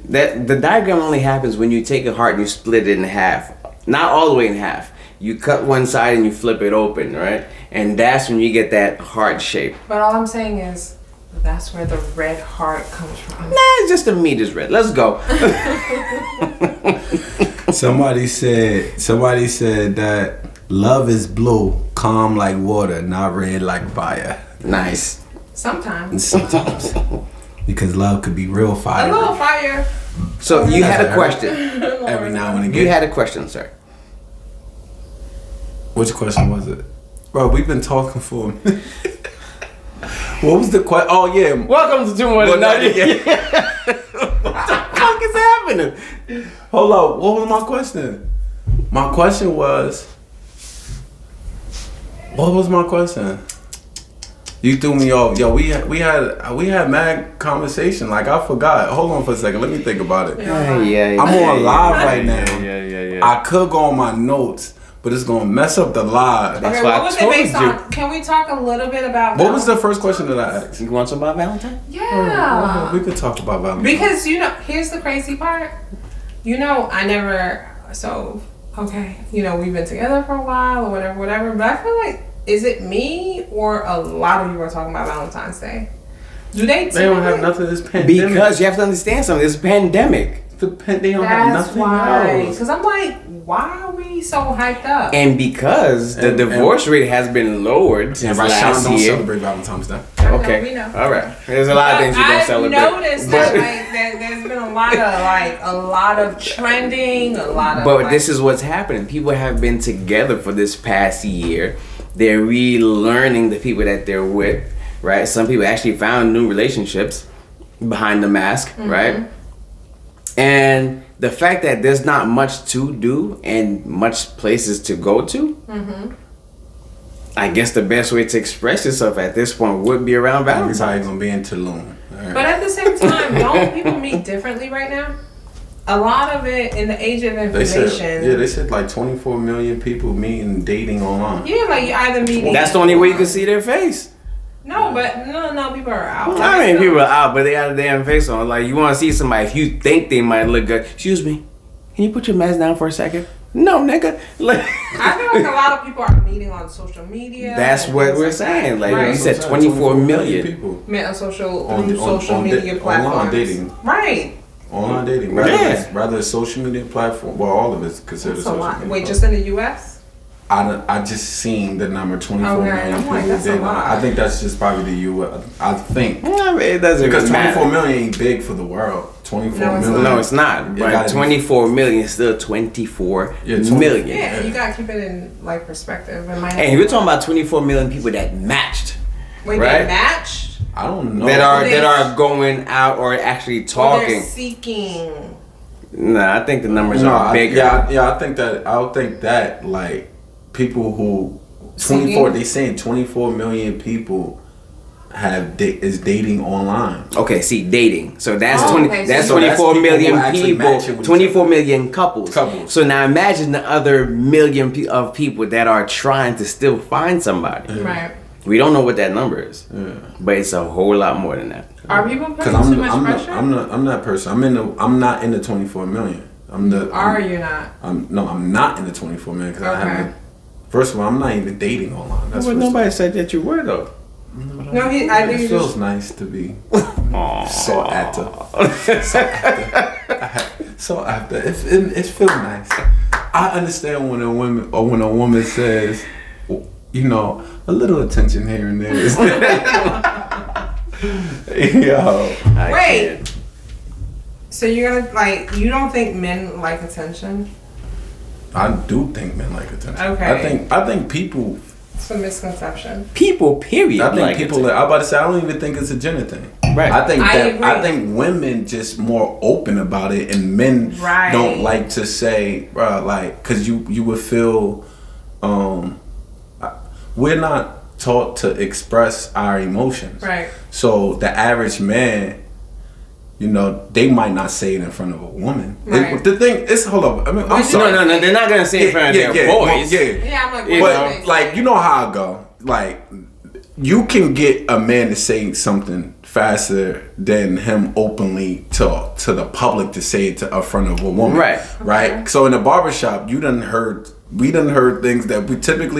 that the diagram only happens when you take a heart and you split it in half. Not all the way in half. You cut one side and you flip it open, right? And that's when you get that heart shape. But all I'm saying is that's where the red heart comes from. Nah, it's just the meat is red. Let's go. Somebody said that love is blue, calm like water, not red like fire. Nice. Sometimes. Sometimes. Because love could be real A fire. little fire. So you had a question. Every now and You again. had a question, sir. Which question was it? Bro, we've been talking for a minute. What was the question? Oh, yeah. Welcome to 2 More Than 90. What the fuck is happening? Hold up. What was my question? My question was... What was my question? You threw me off. Yo, we had mad conversation. Like, I forgot. Hold on for a second. Let me think about it. Yeah. I'm on live right now. Yeah. I could go on my notes, but it's gonna mess up the live. That's Okay, why what I was it told based you. on? Can we talk a little bit about What was the first question that I asked? You want some about Valentine? Yeah. We could talk about Valentine's. Because, here's the crazy part. I never... So, okay, we've been together for a while or whatever. But I feel like, is it me or a lot of you are talking about Valentine's Day? Do they don't have nothing this pandemic. Because you have to understand something. It's a pandemic. They don't have That's nothing why. else. Because I'm like, why are we so hyped up? And because the divorce rate has been lowered since Rashawn last don't year. celebrate Valentine's Day. Okay. We know. All right. There's a lot of things you don't celebrate. I've noticed that there's been a lot of trending, a lot of. But this is what's happening. People have been together for this past year. They're relearning the people that they're with, right? Some people actually found new relationships behind the mask, right? And the fact that there's not much to do and much places to go to, I guess the best way to express yourself at this point would be around Valentine's. Everybody's gonna be in Tulum. Right. But at the same time, don't people meet differently right now? A lot of it in the age of information. They said like 24 million people meeting, dating online. Yeah, like you either meeting. That's the only way you can see their face. No, but no, people are out. I mean, people are out, but they got a damn face on. Like, you want to see somebody, if you think they might look good. Excuse me, can you put your mask down for a second? No, nigga. Like, I feel like a lot of people are meeting on social media. That's what we're saying. Like, right. you said 24 million people. Met on social On media platforms. Online dating. Right. Online dating. Rather a social media platform. Well, all of it's considered That's a social lot. media. Wait, just in the U.S.? I just seen the number 24 million I'm people like, that's a dating. lot. I think that's just probably the U.S. I think. I mean, it doesn't Because really 24 matter. million ain't big for the world. 24 No, it's million. No, it's not. It But gotta be- 24 million is still 24 Yeah, million. Yeah, you gotta keep it in perspective. And we're talking about 24 million people that matched. Wait, right? they matched? I don't know. That They- are going out or actually Or talking. they're seeking. Nah, I think the numbers No, are bigger. I think that like people who 24 they saying 24 million people is dating online. Okay, see, dating. So that's okay, that's so 24 that's people million who actually people, matching with 24 million couples. Couples. So now imagine the other million of people that are trying to still find somebody. Right. We don't know what that number is, Yeah. but it's a whole lot more than that. Are people Because putting too much pressure? I'm that person. I'm not in the 24 million. Are you not? I'm not in the 24 million because I Okay. haven't. First of all, I'm not even dating online. That's Well, first nobody said that you were though. No, I think It you feels just. nice to be sought after. So after it feels nice. I understand when a woman says, a little attention here and there. Yo, Wait. So you're gonna you don't think men like attention? I do think men like attention. Okay. I think people. It's a misconception. People, period. I think like people. I'm about to say. I don't even think it's a gender thing. Right. I think I that. agree. I think women just more open about it, and men Right. don't like to say, because you would feel. We're not taught to express our emotions. Right. So the average man, they might not say it in front of a woman. Right. The thing is, hold up. I mean, I'm No, sorry. No, they're not gonna say it in front of their boys. Yeah, I'm like, You what? But you know how I go. Like, you can get a man to say something faster than him openly to the public to say it in front of a woman. Right. Right. Okay. So in the barbershop, we done heard things that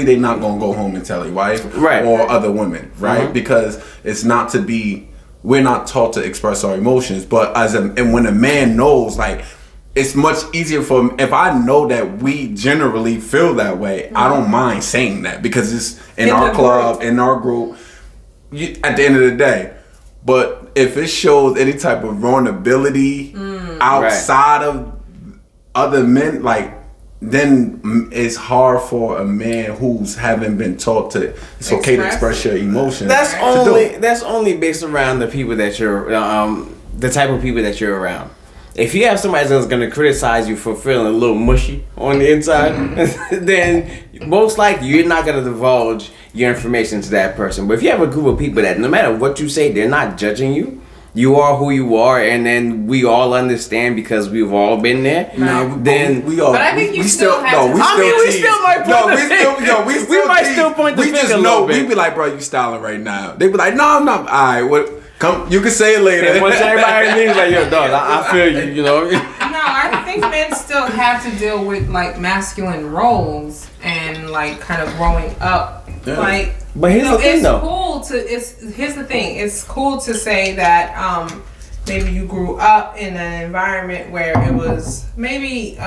they not gonna go home and tell their wife, Right. or other women, right? Because it's not to be. We're not taught to express our emotions, but and when a man knows, like, it's much easier for him. If I know that we generally feel that way, I don't mind saying that because it's in our club, in our group. At the end of the day, but if it shows any type of vulnerability outside of other men, like then it's hard for a man who's haven't been taught to it's okay to express your emotions. That's only based around the people that you're the type of people that you're around. If you have somebody that's gonna criticize you for feeling a little mushy on the inside, then most likely you're not gonna divulge your information to that person. But if you have a group of people that no matter what you say, they're not judging you. You are who you are, and then we all understand because we've all been there. No, then we all. But I think you still have to. We still might point the finger. We might still point the finger a little bit. We be like, bro, you styling right now. They be like, no, I'm not. All right, what? Come, you can say it later. And once everybody leaves, like, yo, dog, I feel you, you know. No, I think men still have to deal with like masculine roles and like kind of growing up. Yeah. Like, but here's the thing, though. Here's the thing. It's cool to say that maybe you grew up in an environment where it was maybe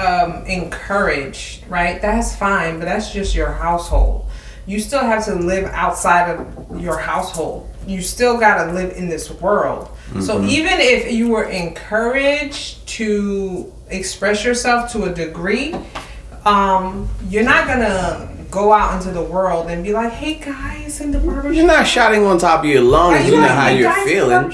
encouraged, right? That's fine, but that's just your household. You still have to live outside of your household. You still got to live in this world. Mm-hmm. So even if you were encouraged to express yourself to a degree, you're not going to go out into the world and be like, hey guys in the barbershop. You're not shouting on top of your lungs. You know how you're feeling.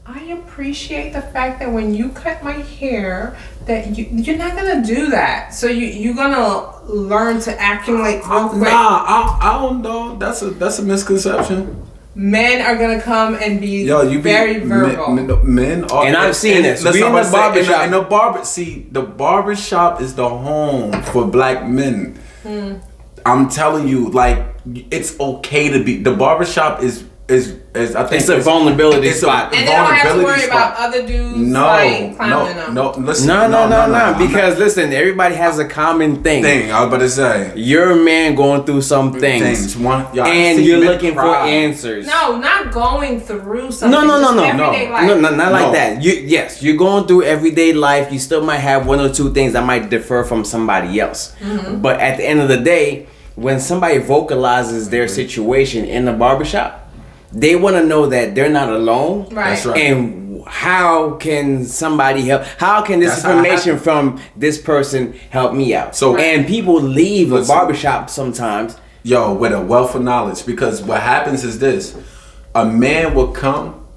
I appreciate the fact that when you cut my hair, that you're not gonna do that. So you're gonna learn to accumulate real quick. I don't know. That's a misconception. Men are gonna come and be very verbal. Men are, and I've seen this. We in the barbershop. In the barbershop is the home for black men. I'm telling you, like, it's okay to be. The barbershop is I think it's a vulnerability spot. And they don't have to worry about other dudes clowning them. No. Because listen, everybody has a common thing. I was about to say. You're a man going through some things. And you're looking for answers. No, not going through something. No, not like that. You're going through everyday life. You still might have one or two things that might differ from somebody else. Mm-hmm. But at the end of the day, when somebody vocalizes their situation in the barbershop, they want to know that they're not alone. Right. That's right. And how can somebody help? How can this information from this person help me out? So, and people leave a barbershop sometimes. With a wealth of knowledge. Because what happens is this. A man will come.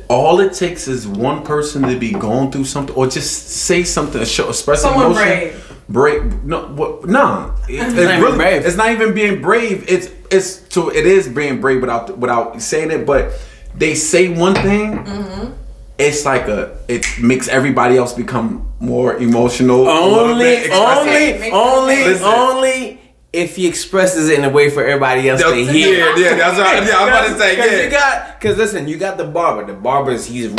All it takes is one person to be going through something. Or just say something. Express someone emotion. Brave. No. It's not even being brave. It is being brave without saying it, but they say one thing. Mm-hmm. It's like it makes everybody else become more emotional. Only if he expresses it in a way for everybody else to hear. Yeah, that's right. Yeah, I'm about to say. Because listen, you got the barber. The barber's he's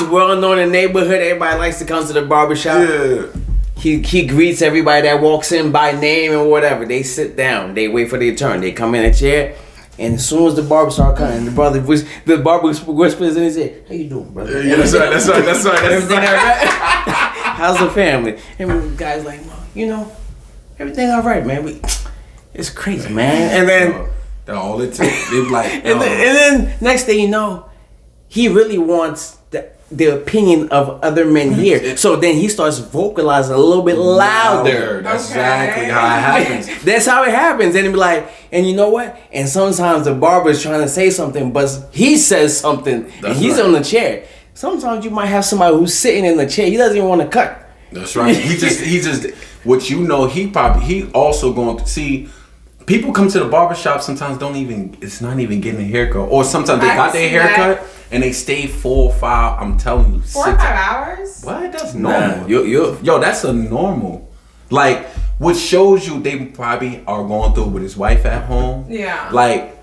well known in the neighborhood. Everybody likes to come to the barbershop. Yeah. He greets everybody that walks in by name and whatever. They sit down. They wait for their turn. They come in a chair. And as soon as the barber starts cutting, the barber whispers in his ear, "How you doing, brother?" Yeah, that's right. Everything all right? How's the family? And the guy's like, everything all right, man. It's crazy, man. And then that's all it takes. They like, and then next thing you know, he really wants the opinion of other men here. So then he starts vocalizing a little bit louder. That's exactly how it happens. That's how it happens. And he'd be like, and you know what? And sometimes the barber is trying to say something, but he says something. And he's on the chair. Sometimes you might have somebody who's sitting in the chair. He doesn't even want to cut. That's right. He just what he also going to see. People come to the barbershop sometimes it's not even getting a haircut. Or sometimes they got their haircut and they stay 4 or 5, I'm telling you. 4 or 5 hours? What? That's normal. Yo, that's a normal. Like, what shows you they probably are going through with his wife at home. Yeah. Like,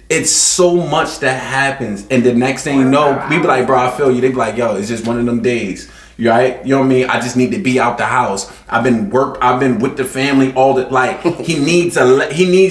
it's so much that happens. And the next thing you know, we be like, bro, I feel you. They be like, yo, it's just one of them days. Right? You know what I mean? I just need to be out the house. I've been with the family all the he needs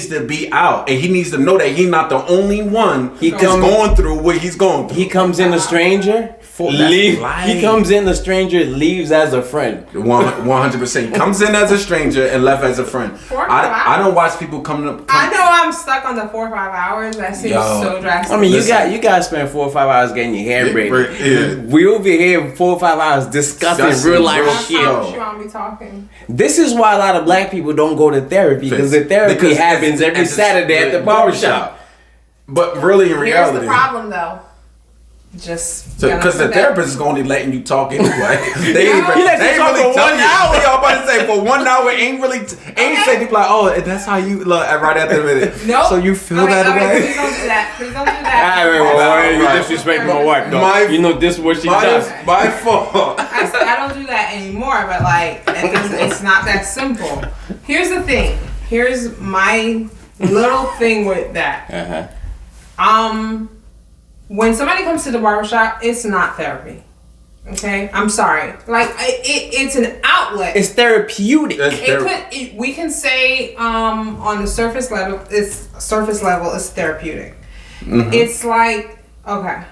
to be out, and he needs to know that he's not the only one going through what he's going through. He comes in a stranger, He comes in a stranger, leaves as a friend. 100%. He comes in as a stranger and left as a friend. 4 or 5 hours. I don't watch people I know I'm stuck on the 4 or 5 hours. That seems so drastic. I mean, you got to spend 4 or 5 hours getting your hair braided. Yeah. We over here 4 or 5 hours discussing real life shit. You want me talking? This is why a lot of black people don't go to therapy because the therapy happens every Saturday at the barbershop. But really, in reality, here's the problem though. Just because the therapist is only letting you talk anyway. They ain't really for 1 hour. Y'all about to say for 1 hour ain't say people like, oh, that's how you look right after the minute. No. So you feel that way? Please don't do that. Please don't do that. You disrespect my wife, though. You know this is what she does. My fault. I don't do that anymore. But like, it's not that simple. Here's the thing. Here's my little thing with that. When somebody comes to the barbershop, it's not therapy. Okay? I'm sorry. Like, it's an outlet. It's therapeutic. We can say on the surface level, it's therapeutic. Mm-hmm. It's like, okay.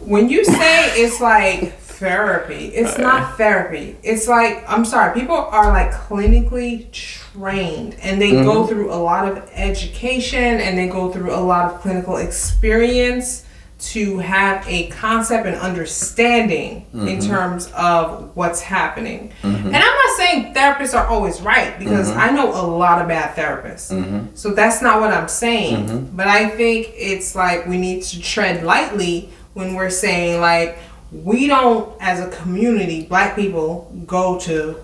When you say it's like therapy, it's not therapy. It's like, I'm sorry, people are like clinically trained and they go through a lot of education and they go through a lot of clinical experience to have a concept and understanding in terms of what's happening. And I'm not saying therapists are always right because I know a lot of bad therapists. So that's not what I'm saying. But I think it's like we need to tread lightly when we're saying like, we don't, as a community, black people, go to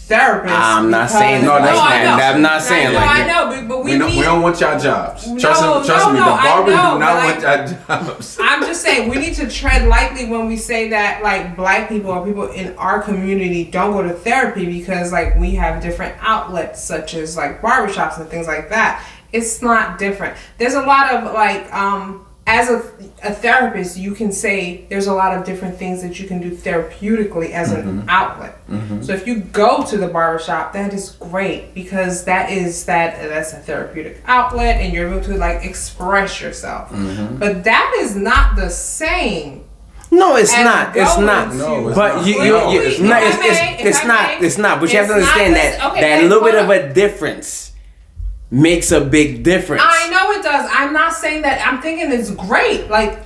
therapists. I'm not saying no. I'm not saying like that. I know, but we don't want y'all jobs. Trust me, the barbers do not want y'all jobs. I'm just saying we need to tread lightly when we say that like black people or people in our community don't go to therapy because like we have different outlets such as like barbershops and things like that. It's not different. There's a lot of like as a therapist, you can say there's a lot of different things that you can do therapeutically as an outlet. So if you go to the barbershop, that is great because that's a therapeutic outlet and you're able to like express yourself. But that is not the same. No, it's not. It's not. No, but it's not. But you have to understand that a little bit of a difference makes a big difference. I know it does. I'm not saying that. I'm thinking it's great. Like,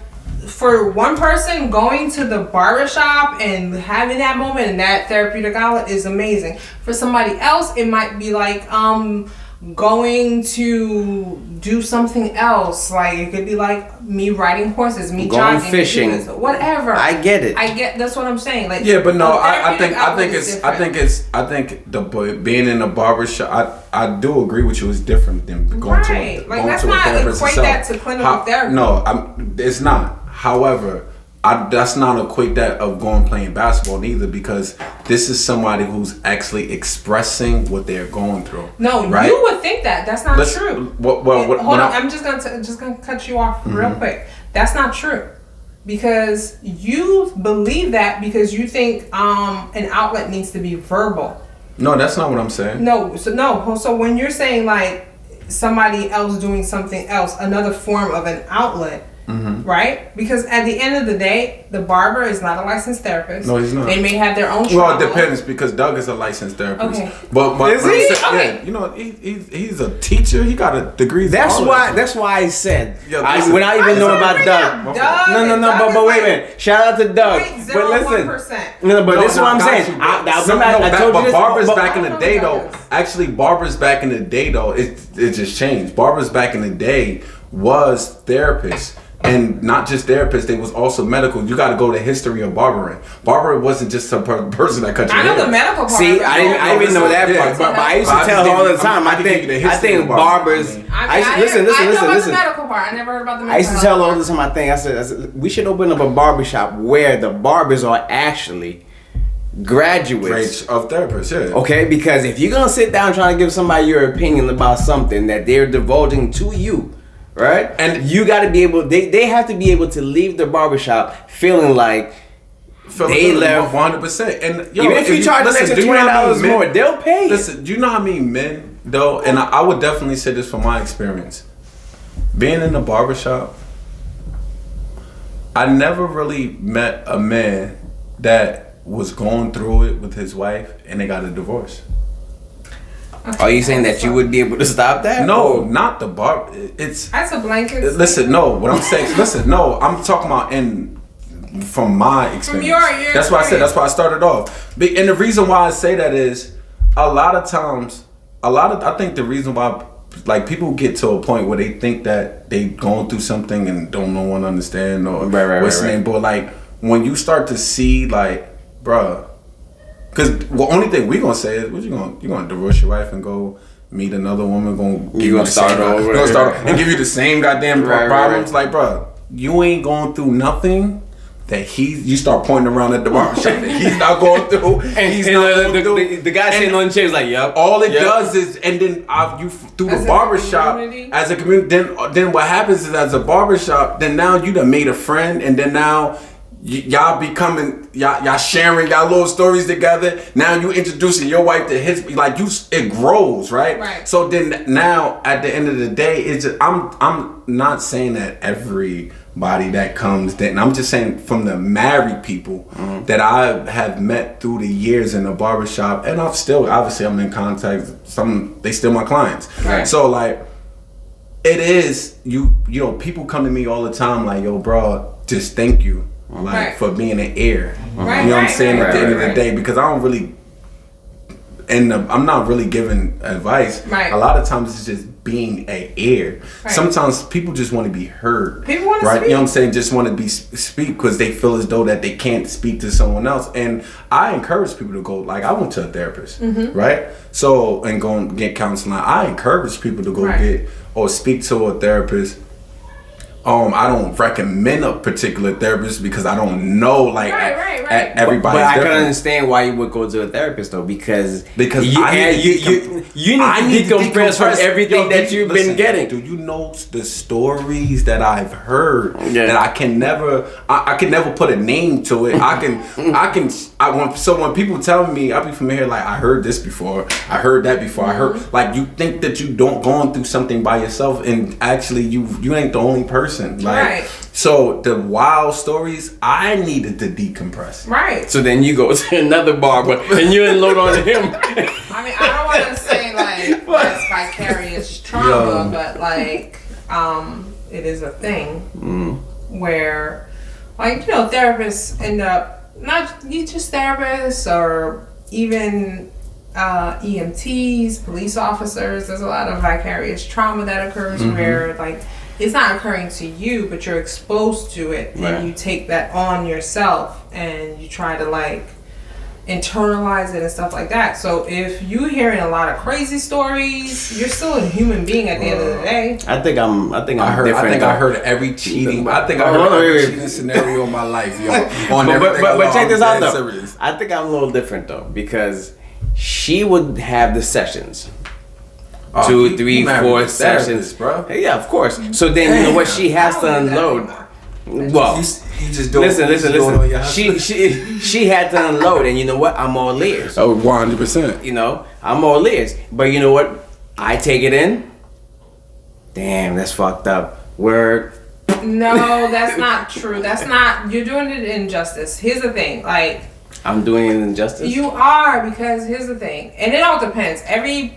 for one person, going to the barbershop and having that moment and that therapeutic outlet is amazing. For somebody else, it might be like going to do something else. Like, it could be like me riding horses, me going jogging, fishing, whatever. I get it. That's what I'm saying. Like, yeah, but no, I think being in a barbershop, I do agree with you. It's different than going to a let's to not a therapist equate that to clinical therapy. No, it's not. However, that's not equate that of going playing basketball neither, because this is somebody who's actually expressing what they're going through. No, right? You would think that. That's not true. Hold on, I'm just gonna cut you off real quick. That's not true. Because you believe that because you think an outlet needs to be verbal. No, that's not what I'm saying. So when you're saying like somebody else doing something else, another form of an outlet, right? Because at the end of the day, the barber is not a licensed therapist. No, he's not. They may have their own trauma. Well, it depends because Doug is a licensed therapist. Okay. But is he? Okay. Yeah, you know, he's a teacher. He got a degree. That's why I said when I even know about Doug. No, but wait a minute. Shout out to Doug. But listen, this is what I'm saying. I told you this. Barbers back in the day though. Actually, barbers back in the day though, it just changed. Barbers back in the day was therapists. And not just therapists, they was also medical. You got to go to history of barbering. Barber wasn't just some person that cut your hair. I know the medical part. See, I didn't know that part. But I used to tell her all the time. I think barbers. Listen. I know about the medical part. I never heard about the medical part. I used to tell her all the time. I said we should open up a barbershop where the barbers are actually graduates of therapists. Yeah. Okay, because if you're gonna sit down trying to give somebody your opinion about something that they're divulging to you. Right? And you got to be able, they have to be able to leave the barbershop feeling like they left 100%. And even if you charge an extra $20 more, they'll pay. Listen, do you know how many men, though, and I would definitely say this from my experience, being in the barbershop, I never really met a man that was going through it with his wife and they got a divorce. Are you saying that you would be able to stop that? No, not the bar. It's that's a blanket. Listen, no. What I'm saying, listen, no. I'm talking about from my experience. From your that's why I said. That's why I started off. And the reason why I say that is a lot of times, I think the reason why like people get to a point where they think that they going through something and don't no one understand or what's the name. But like when you start to see like, bruh. Because the only thing we gonna say is, you gonna divorce your wife and go meet another woman? You gonna start over? And give you the same goddamn problems? Like, bro, you ain't going through nothing that you start pointing around at the barbershop that he's not going through. The guy sitting on the chair is like, yep. All it does is, and then you through the barbershop as a community. Then what happens is as a barbershop, then now you done made a friend, and then now. Y'all sharing y'all little stories together. Now you introducing your wife to his, like it grows, right? So then now at the end of the day, it's just, I'm not saying that everybody that comes, then I'm just saying from the married people that I have met through the years in the barbershop, and I'm still obviously I'm in contact. They still my clients. So like it is you know people come to me all the time like, yo bro, just thank you. Like for being an heir, you know what I'm saying at the end of the day, because I don't really, and I'm not really giving advice. A lot of times it's just being an heir. Sometimes people just want to be heard. People want to speak. You know what I'm saying? Just want to speak because they feel as though that they can't speak to someone else. And I encourage people to go. Like I went to a therapist, right? So and go and get counseling. I encourage people to go get or speak to a therapist. I don't recommend a particular therapist because I don't know everybody's But I can understand why you would go to a therapist though, because you need to decompress from everything that you've been getting. Do you know the stories that I've heard that I can never put a name to it. When people tell me, I'll be from here like I heard this before, I heard that before, I heard like you think that you don't going through something by yourself, and actually you ain't the only person. So the wild stories, I needed to decompress. So then you go to another barber and you unload on him. I mean, I don't want to say like that's vicarious trauma, but like it is a thing where like therapists end up not just therapists or even EMTs, police officers. There's a lot of vicarious trauma that occurs where like it's not occurring to you, but you're exposed to it, and you take that on yourself, and you try to like internalize it and stuff like that. So if you're hearing a lot of crazy stories, you're still a human being at the end of the day. I think I heard every cheating. I think I heard every cheating scenario in my life, yo. But check this out though. I think I'm a little different though, because she would have the sessions. 2, 3, 4 sessions, bro. Yeah, of course. So then you know what she has to unload. Well, you just don't listen. She had to unload, and you know what? I'm all ears. 100%. You know, I'm all ears. But you know what? I take it in. Damn, that's fucked up. Word. No, that's not true. That's not. You're doing it injustice. Here's the thing, like. I'm doing it injustice. You are, because here's the thing, and it all depends. Every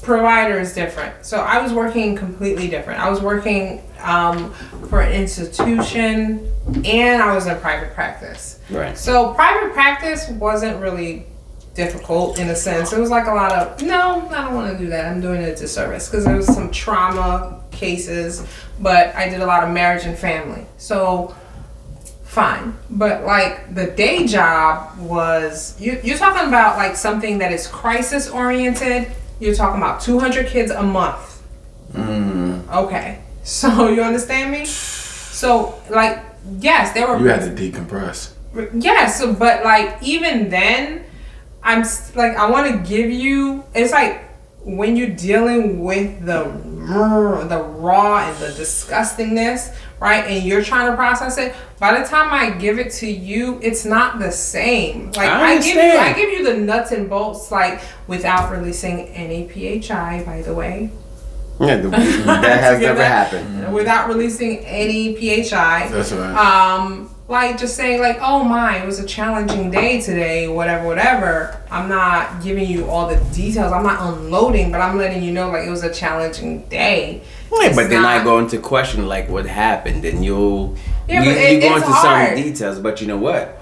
provider is different. So I was working completely different. I was working for an institution, and I was in private practice. So private practice wasn't really difficult in a sense. It was like a lot of, no, I don't want to do that. I'm doing it a disservice because there was some trauma cases, but I did a lot of marriage and family. So fine. But like the day job was, you're talking about like something that is crisis oriented. You're talking about 200 kids a month. Okay. So you understand me? So like, yes, there were. You had to decompress. Yes, but like even then, I'm like, I want to give you. It's like when you're dealing with the raw and the disgustingness, right? And you're trying to process it. By the time I give it to you, it's not the same. Like I give you the nuts and bolts, like without releasing any PHI, by the way. Yeah, that has never happened. Without releasing any PHI. That's right. Like just saying like, oh my, it was a challenging day today, whatever. I'm not giving you all the details. I'm not unloading, but I'm letting you know like it was a challenging day. Yeah, but then I go into question like what happened, and you go into hard. some details. But you know what?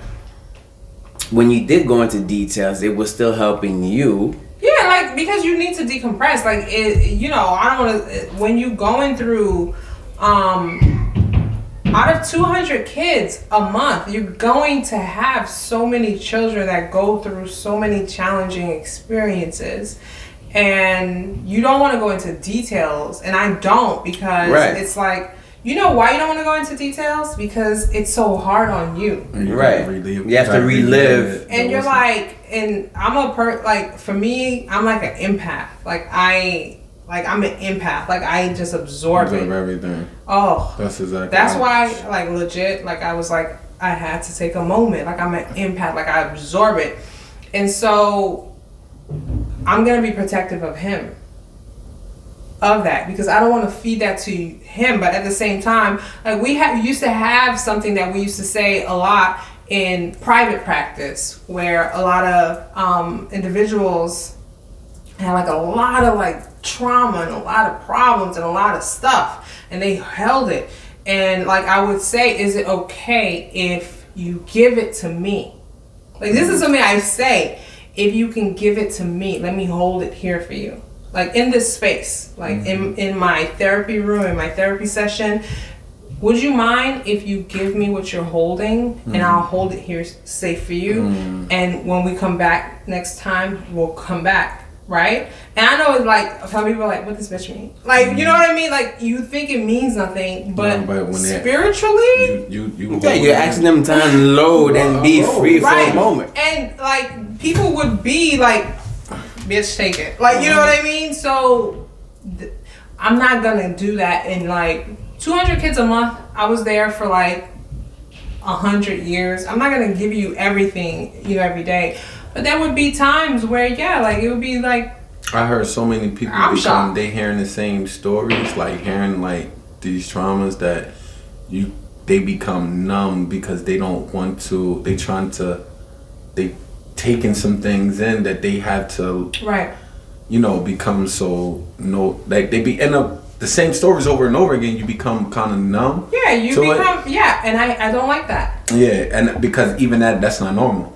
When you did go into details, it was still helping you. Yeah, like because you need to decompress. Like I don't want to. When you going through, out of 200 kids a month, you're going to have so many children that go through so many challenging experiences. And you don't want to go into details. And I don't because it's like, you know why you don't want to go into details? Because it's so hard on you. You have to relive. And you're like, and I'm for me, I'm like an empath. I'm an empath. Like I just absorb it. Everything. Oh, that's why, like legit, like I was like I had to take a moment. Like I'm an empath. Like I absorb it, and so I'm gonna be protective of him, of that, because I don't want to feed that to him. But at the same time, like we used to have something that we used to say a lot in private practice, where a lot of individuals had like a lot of like trauma and a lot of problems and a lot of stuff, and they held it. And like I would say, is it okay if you give it to me? Like this is something I say, if you can give it to me, let me hold it here for you, like in this space, like in my therapy room, in my therapy session. Would you mind if you give me what you're holding, and I'll hold it here safe for you, and when we come back next time, we'll come back. Right? And I know it's like some people are like, what does bitch mean? Like, you know what I mean? Like you think it means nothing, but when spiritually you're asking them to unload and be free for a moment. And like people would be like, bitch, take it. Like, you know what I mean? So I'm not gonna do that. In like 200 kids a month, I was there for like 100 years. I'm not gonna give you everything, every day. But there would be times where, like, it would be like... I heard so many people they hearing the same stories, like hearing like these traumas that they become numb because they don't want to, they taking some things in that they have to, become so, like they end up, the same stories over and over again, you become kind of numb. Yeah, and I don't like that. Yeah, and because even that's not normal.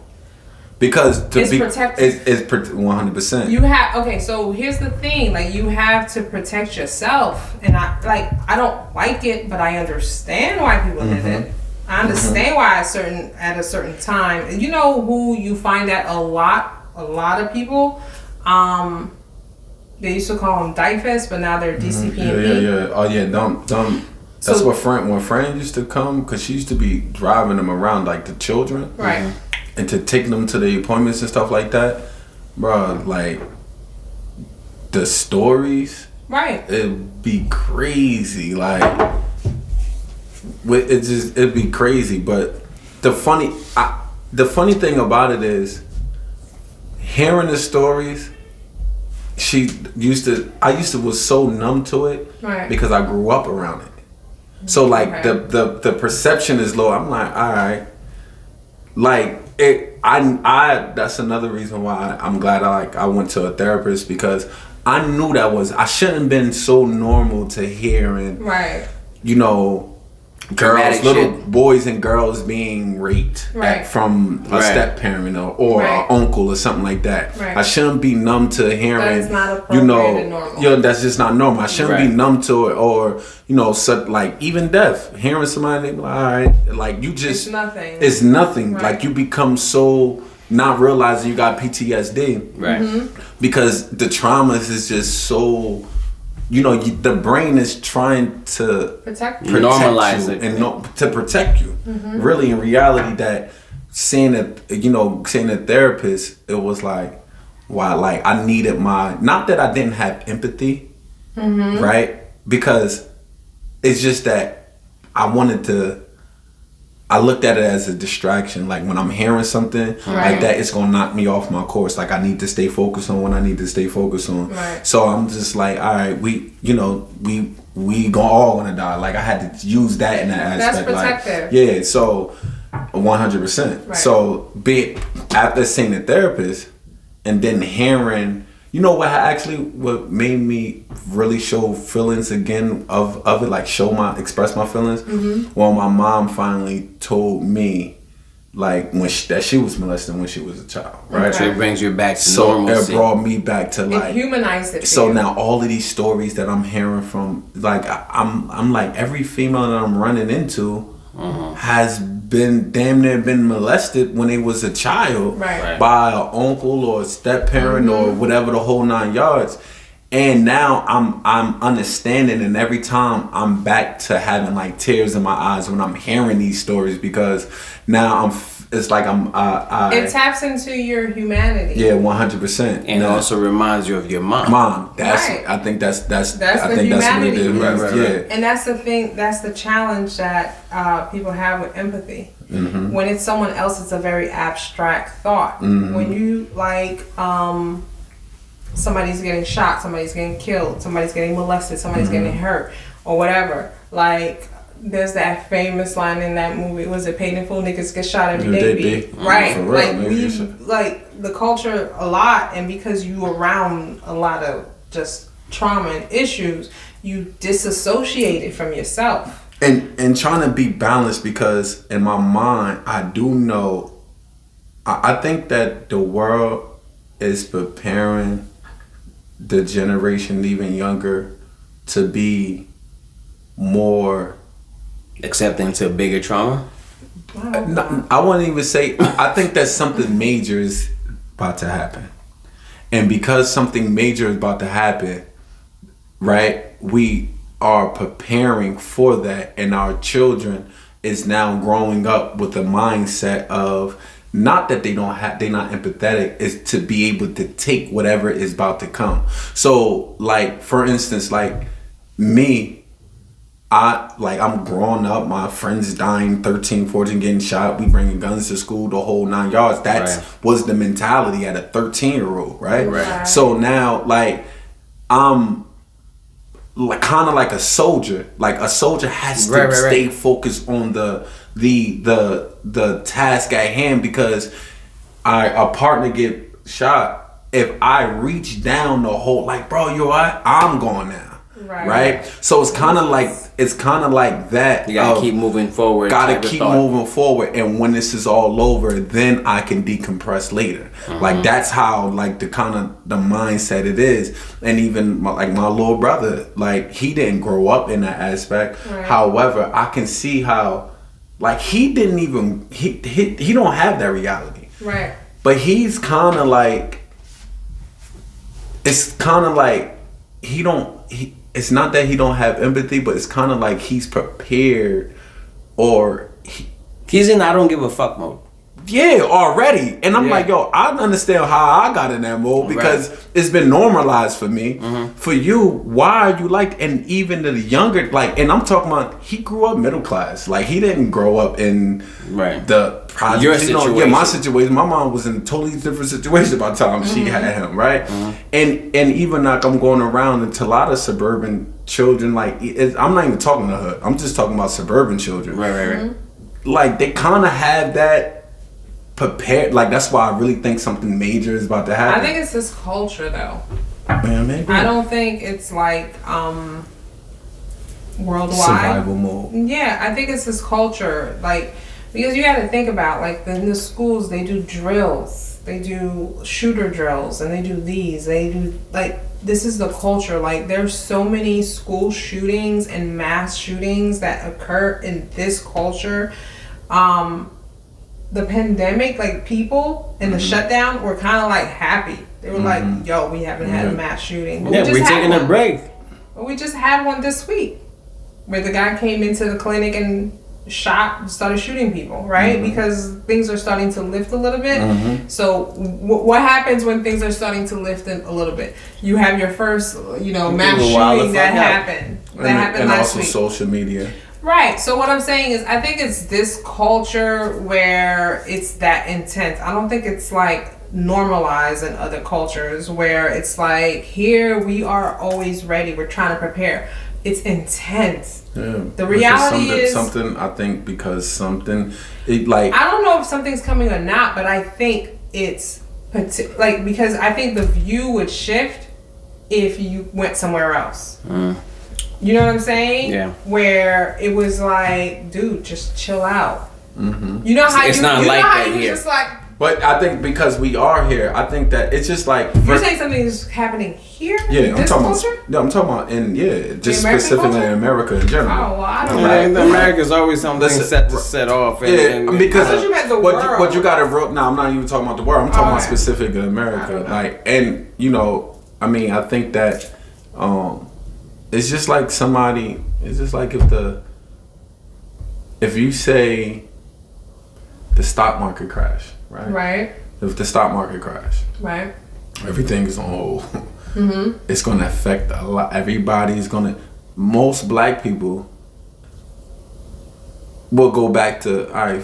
Because it's protective. It's 100%. You have so here's the thing, like you have to protect yourself, and I don't like it, but I understand why people did it. I understand why at a certain time. You know who you find that a lot of people, they used to call them DIFES, but now they're DCP&P. Yeah. Oh yeah, dumb. That's what when Fran used to come, because she used to be driving them around like the children, right? And to take them to the appointments and stuff like that, bro, like the stories, right? It'd be crazy, like it'd be crazy. But the funny thing about it is hearing the stories. I used to was so numb to it, right? Because I grew up around it. So like the perception is low. I'm like, all right, like. I that's another reason why I'm glad I went to a therapist, because I knew I shouldn't have been so normal to hearing, right? Girls, little boys and girls being raped from a step parent or an uncle or something like that. Right. I shouldn't be numb to hearing. That's not appropriate and normal. That's just not normal. I shouldn't be numb to it, or like even death. Hearing somebody, like, all right, like you just it's nothing. Right. Like you become so not realizing you got PTSD, right? Because the traumas is just so. The brain is trying to protect normalize you it and to protect you. Really, in reality, that seeing a therapist, it was like, wow, like I needed not that I didn't have empathy, right? Because it's just that I wanted to I looked at it as a distraction. Like when I'm hearing something like that, it's gonna knock me off my course. Like I need to stay focused on what I need to stay focused on. Right. So I'm just like, all right, we all gonna die. Like I had to use that in that aspect. That's protective. Like, yeah. So 100%. Right. So after seeing the therapist and then hearing. You know what made me really show feelings again of it, like express my feelings? Mm-hmm. Well, my mom finally told me, like, that she was molested when she was a child, right? So it brings you back to so normalcy. It brought me back to, like... It humanized it. So now all of these stories that I'm hearing from, like, I'm like, every female that I'm running into has been damn near been molested when they was a child by an uncle or a step parent or whatever, the whole 9 yards. And now I'm understanding, and every time I'm back to having like tears in my eyes when I'm hearing these stories, because now it's like it taps into your humanity. Yeah, 100%. And it also reminds you of your mom. I think that's the humanity. That's what it is. Right. Yeah. And that's the thing. That's the challenge that people have with empathy. Mm-hmm. When it's someone else, it's a very abstract thought. Mm-hmm. When you like, somebody's getting shot, somebody's getting killed, somebody's getting molested, somebody's getting hurt, or whatever. Like, there's that famous line in that movie. Was it Paid in Full? Niggas get shot every day. Right. For real, like we like the culture a lot, and because you around a lot of just trauma and issues, you disassociate it from yourself. And trying to be balanced, because in my mind I do know I think that the world is preparing the generation even younger to be more accepting to bigger trauma. No, I wouldn't even say. I think that something major is about to happen, and because something major is about to happen, right? We are preparing for that, and our children is now growing up with a mindset of not that they're not empathetic, is to be able to take whatever is about to come. So, like for instance, like me. I'm growing up, my friends dying, 13, 14, getting shot, we bringing guns to school, the whole 9 yards. That was the mentality at a 13-year-old, right? So now, like, I'm like kind of like a soldier. Like a soldier has to stay focused on the task at hand, because a partner get shot. If I reach down the whole, like, bro, you're right, I'm going now. Right. So it's kind of like that. You gotta keep moving forward. Moving forward, and when this is all over, then I can decompress later. Like that's how, like, the mindset it is. And even my little brother, like, he didn't grow up in that aspect. However, I can see how, like, he didn't even he don't have that reality. Right. But he's kind of like, it's kind of like it's not that he don't have empathy, but it's kind of like he's prepared, or he's in I don't give a fuck mode. Yeah, already. And I'm like, yo, I understand how I got in that mode, because it's been normalized for me. For you, why are you like, and even the younger, like, and I'm talking about, he grew up middle class. Like, he didn't grow up in the project. Your situation. Yeah, my situation. My mom was in a totally different situation by the time she had him, right? And even like I'm going around into a lot of suburban children, like, I'm not even talking to her. I'm just talking about suburban children. Right. Like, they kind of have that prepared. Like, that's why I really think something major is about to happen. I think it's this culture, though. Man, maybe. I don't think it's like worldwide survival mode. Yeah, I think it's this culture, like, because you got to think about, like, in the schools they do drills, they do shooter drills, and they do like, this is the culture. Like, there's so many school shootings and mass shootings that occur in this culture. The pandemic, like, people in the shutdown were kind of like happy. They were like, yo, we haven't had a mass shooting. But we're taking a break. But we just had one this week where the guy came into the clinic and started shooting people, right? Because things are starting to lift a little bit. So what happens when things are starting to lift a little bit? You have your first, mass shooting that happened. That happened last week. And also social media. Right. So what I'm saying is, I think it's this culture where it's that intense. I don't think it's like normalized in other cultures where it's like, here we are always ready. We're trying to prepare. It's intense. Yeah. The reality is something. I think because something, it like I don't know if something's coming or not, but I think it's like because I think the view would shift if you went somewhere else. You know what I'm saying? Yeah. Where it was like, dude, just chill out. Mm-hmm. You know how it's you, not you like know how that you here. just like. But I think because we are here, I think that it's just like You're saying something is happening here? Yeah, this I'm culture? talking about just American specifically culture? in America in general. Oh, well, I don't Right. know. America's always something set off. And Because I thought you meant the what world. you gotta no, I'm not even talking about the world. I'm talking about Okay. specific in America. Like, and you know, I mean, I think that it's just like somebody. It's just like if you say the stock market crash, right? Right. If the stock market crash, Right. everything is on hold. It's gonna affect a lot. Most black people will go back to, all right,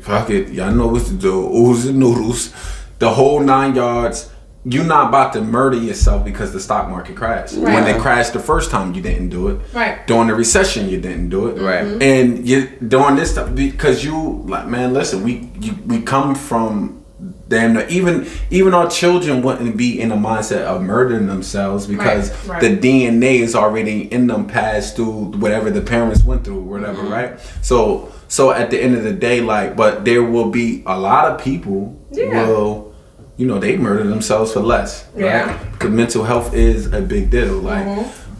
fuck it, y'all know what to do. Oodles and noodles, the whole 9 yards. You're not about to murder yourself because the stock market crashed. Right. When it crashed the first time, you didn't do it. Right. During the recession, you didn't do it. Right. And you during this time, because you like, man, listen, we come from damn near, even our children wouldn't be in a mindset of murdering themselves because Right. the DNA is already in them, passed through whatever the parents went through, whatever, right? So at the end of the day, like, but there will be a lot of people will. You know, they murder themselves for less, right? Yeah. Because mental health is a big deal. Like,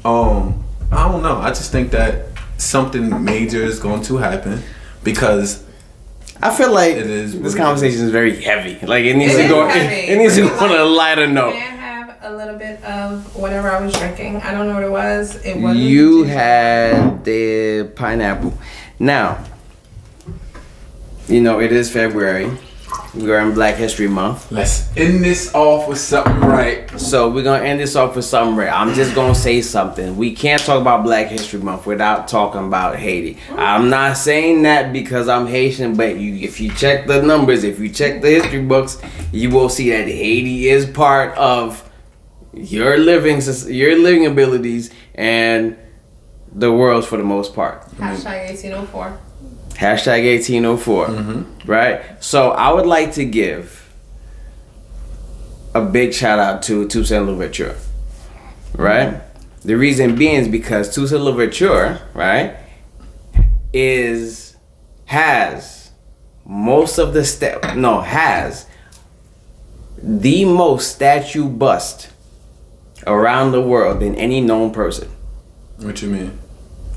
I don't know. I just think that something major is going to happen because I feel like it is this conversation is very heavy. Like it needs It to is go. heavy. It needs to go on a lighter note. May I have a little bit of whatever I was drinking? I don't know what it was. It wasn't. You had the pineapple. Now, you know it is February. We're in Black History Month. let's end this off with something right. So we're gonna end this off with something right. I'm just gonna say something. We can't talk about Black History Month without talking about Haiti. I'm not saying that because I'm Haitian, but if you check the numbers, if you check the history books, you will see that Haiti is part of your living abilities and the world's for the most part. Hashtag 1804. Hashtag 1804. Right? So I would like to give a big shout out to Toussaint Louverture. Right? The reason being is because Toussaint Louverture, right, has most of the has the most statue bust around the world than any known person. What you mean?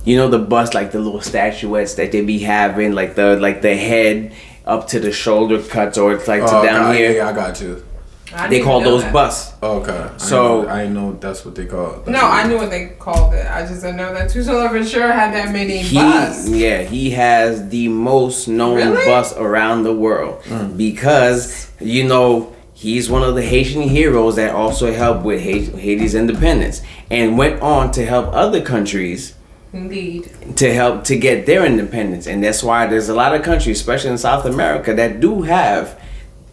You know the bust, like the little statuettes that they be having, like the head up to the shoulder cuts, or it's like to down here. Yeah, I got you. They call those busts. Okay. So I didn't know that's what they call it. No, I knew what they called it. I just didn't know that Toussaint Louverture had that many busts. He has the most known bust around the world because you know he's one of the Haitian heroes that also helped with Haiti's independence and went on to help other countries. Indeed. To get their independence. And that's why there's a lot of countries, especially in South America, that do have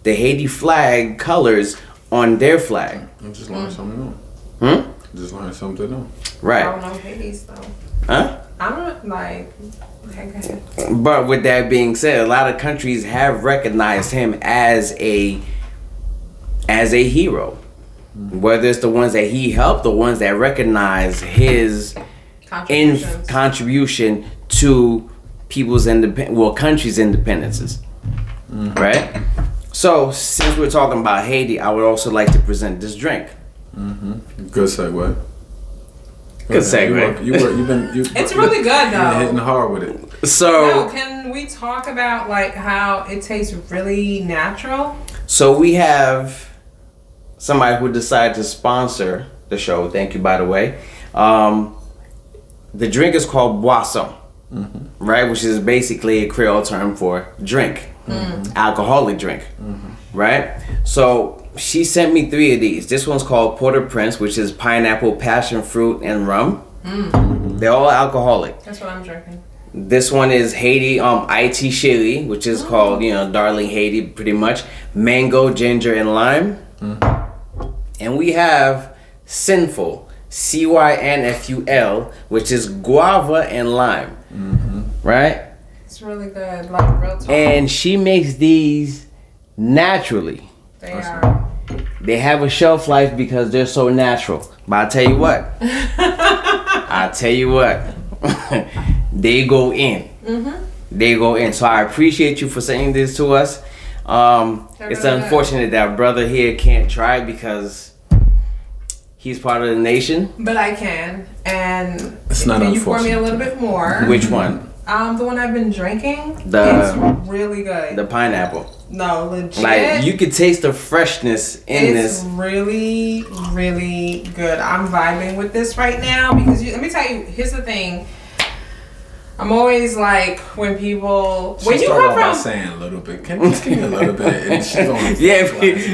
the Haiti flag colors on their flag. I just learned something new. Just learned something new. Right. I don't know Hades though. Huh? I'm not like. Okay, go ahead. But with that being said, a lot of countries have recognized him as a hero. Whether it's the ones that he helped, the ones that recognize his contribution to people's countries' independences, right? So, since we're talking about Haiti, I would also like to present this drink. Good segue. Good segue. It's really good though. You're hitting hard with it. So, can we talk about like how it tastes really natural? So we have somebody who decided to sponsor the show. Thank you, by the way. The drink is called boisson, right? Which is basically a Creole term for drink, alcoholic drink, right? So she sent me 3 of these. This one's called Port-au-Prince, which is pineapple, passion fruit, and rum. They're all alcoholic. That's what I'm drinking. This one is Haiti, IT chili, which is called, Darling Haiti, pretty much. Mango, ginger, and lime. And we have Sinful, CYNFUL, which is guava and lime. Right? It's really good, like real talk. And she makes these naturally. They are. They have a shelf life because they're so natural. But I'll tell you what. They go in. They go in. So I appreciate you for saying this to us. It's really unfortunate that brother here can't try because he's part of the nation. But I can. And it's not can you pour me a little bit more? Which one? The one I've been drinking. It's really good. The pineapple. No, legit. Like you could taste the freshness in this. It's really, really good. I'm vibing with this right now because let me tell you. Here's the thing. I'm always like when people when you come from saying a little bit. Can you give me a little bit? And she's only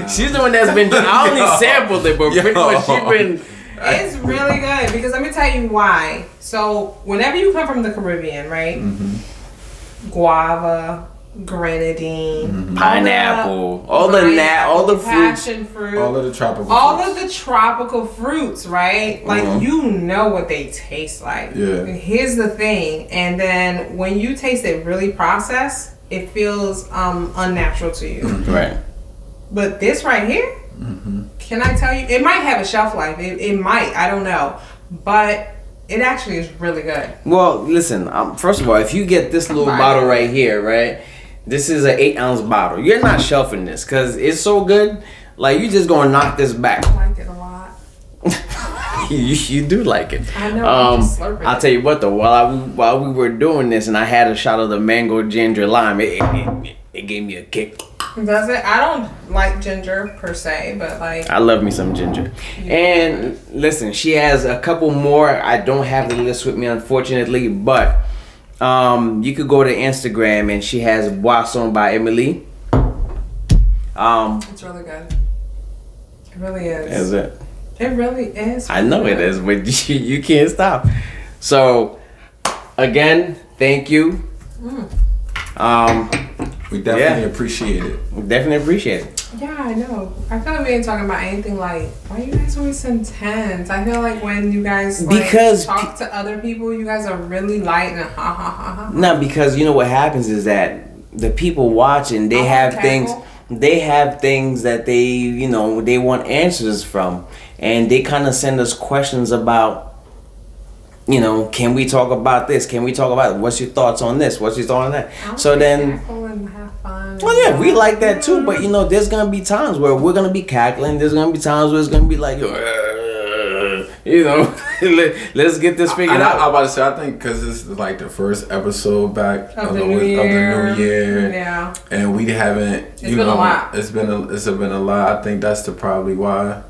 she's the one that's been. I only sampled it, but pretty much she's been. It's really good because let me tell you why. So whenever you come from the Caribbean, right? Guava, grenadine, pineapple, all the passion fruit, all of the tropical fruits, right? Like you know what they taste like. Yeah. And here's the thing, and then when you taste it really processed, it feels unnatural to you. Right. But this right here, can I tell you? It might have a shelf life. It might. I don't know, but it actually is really good. Well, listen. First of all, if you get this little bottle right here, right. This is an 8-ounce bottle. You're not shelving this because it's so good. Like you just gonna knock this back. I like it a lot. you do like it. I know. I'm just slurping I'll tell you what though. While we were doing this, and I had a shot of the mango ginger lime, it gave me a kick. Does it? I don't like ginger per se, but like I love me some ginger. And listen, she has a couple more. I don't have the list with me, unfortunately, but. You could go to Instagram and she has Boisson by Emily. It's really good. It really is. Is it? It really is. I know it is, but you can't stop. So, again, thank you. We definitely appreciate it. Definitely appreciate it. Yeah, I know. I feel like we ain't talking about anything like, why you guys always intense? I feel like when you guys talk to other people, you guys are really light and ha ha ha ha. No, because you know what happens is that the people watching, they have things that they want answers from. And they kind of send us questions about, can we talk about this? Can we talk about it? What's your thoughts on this? What's your thought on that? So then, have fun. Well, yeah, we like that too. But there's gonna be times where we're gonna be cackling. There's gonna be times where it's gonna be like, let's get this figured out. I'm about to say, I think because this is like the first episode back of the new year. Yeah. And we haven't. It's been a lot. It's been a lot. I think that's probably why.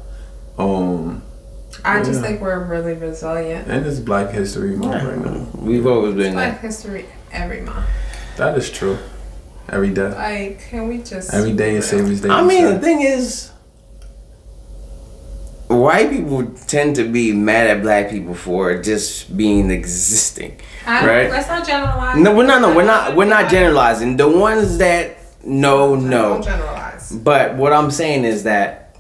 I just think we're really resilient. And it's Black History Month right now. We've always been Black History every month. That is true. Every day. Like, can we just... Every day is Savior's Day. I mean, the thing is, white people tend to be mad at black people for just being existing, right? Let's not generalize. No, we're not generalizing. The ones that no. Don't generalize. But what I'm saying is that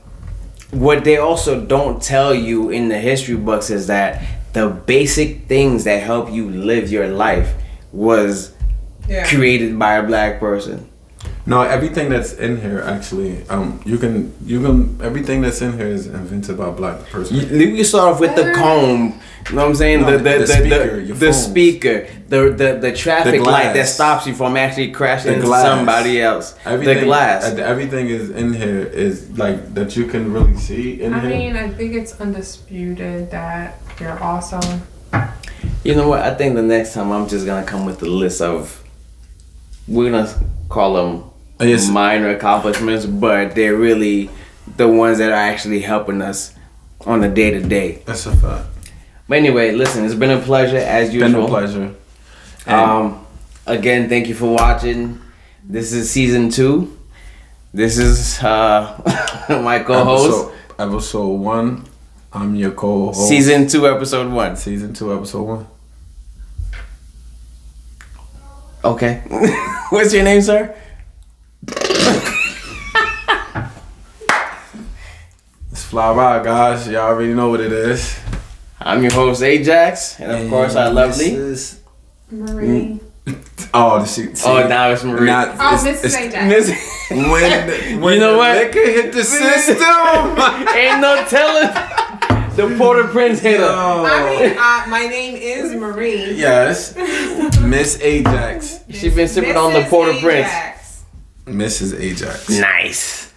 what they also don't tell you in the history books is that the basic things that help you live your life was created by a black person. No, everything that's in here actually, you can everything that's in here is invented by a black person. You start off with the comb, you know what I'm saying? No, the speaker, the traffic light that stops you from actually crashing into somebody else. The glass. Everything is in here is like that you can really see in here. I mean, I think it's undisputed that you're awesome. You know what? I think the next time I'm just gonna come with a list of, we're gonna call them minor accomplishments, but they're really the ones that are actually helping us on a day-to-day. That's a fact. But anyway, listen, it's been a pleasure as usual. Been a pleasure. Again, thank you for watching. This is season 2. This is my co-host. Episode 1. I'm your co-host. Season 2, episode 1. Season 2, episode 1. Okay. What's your name, sir? It's Fly Ride, guys. Y'all already know what it is. I'm your host, Ajax, and of course, our lovely Marie. Oh, the shit. Oh, now it's Marie. Mrs. Ajax. When You know the what? liquor hit the system. Ain't no telling. The Port-au-Prince hit her. I mean, my name is Marie. Yes, Miss Ajax. She been sipping on the Mrs. Port-au-Prince. Ajax. Mrs. Ajax. Nice.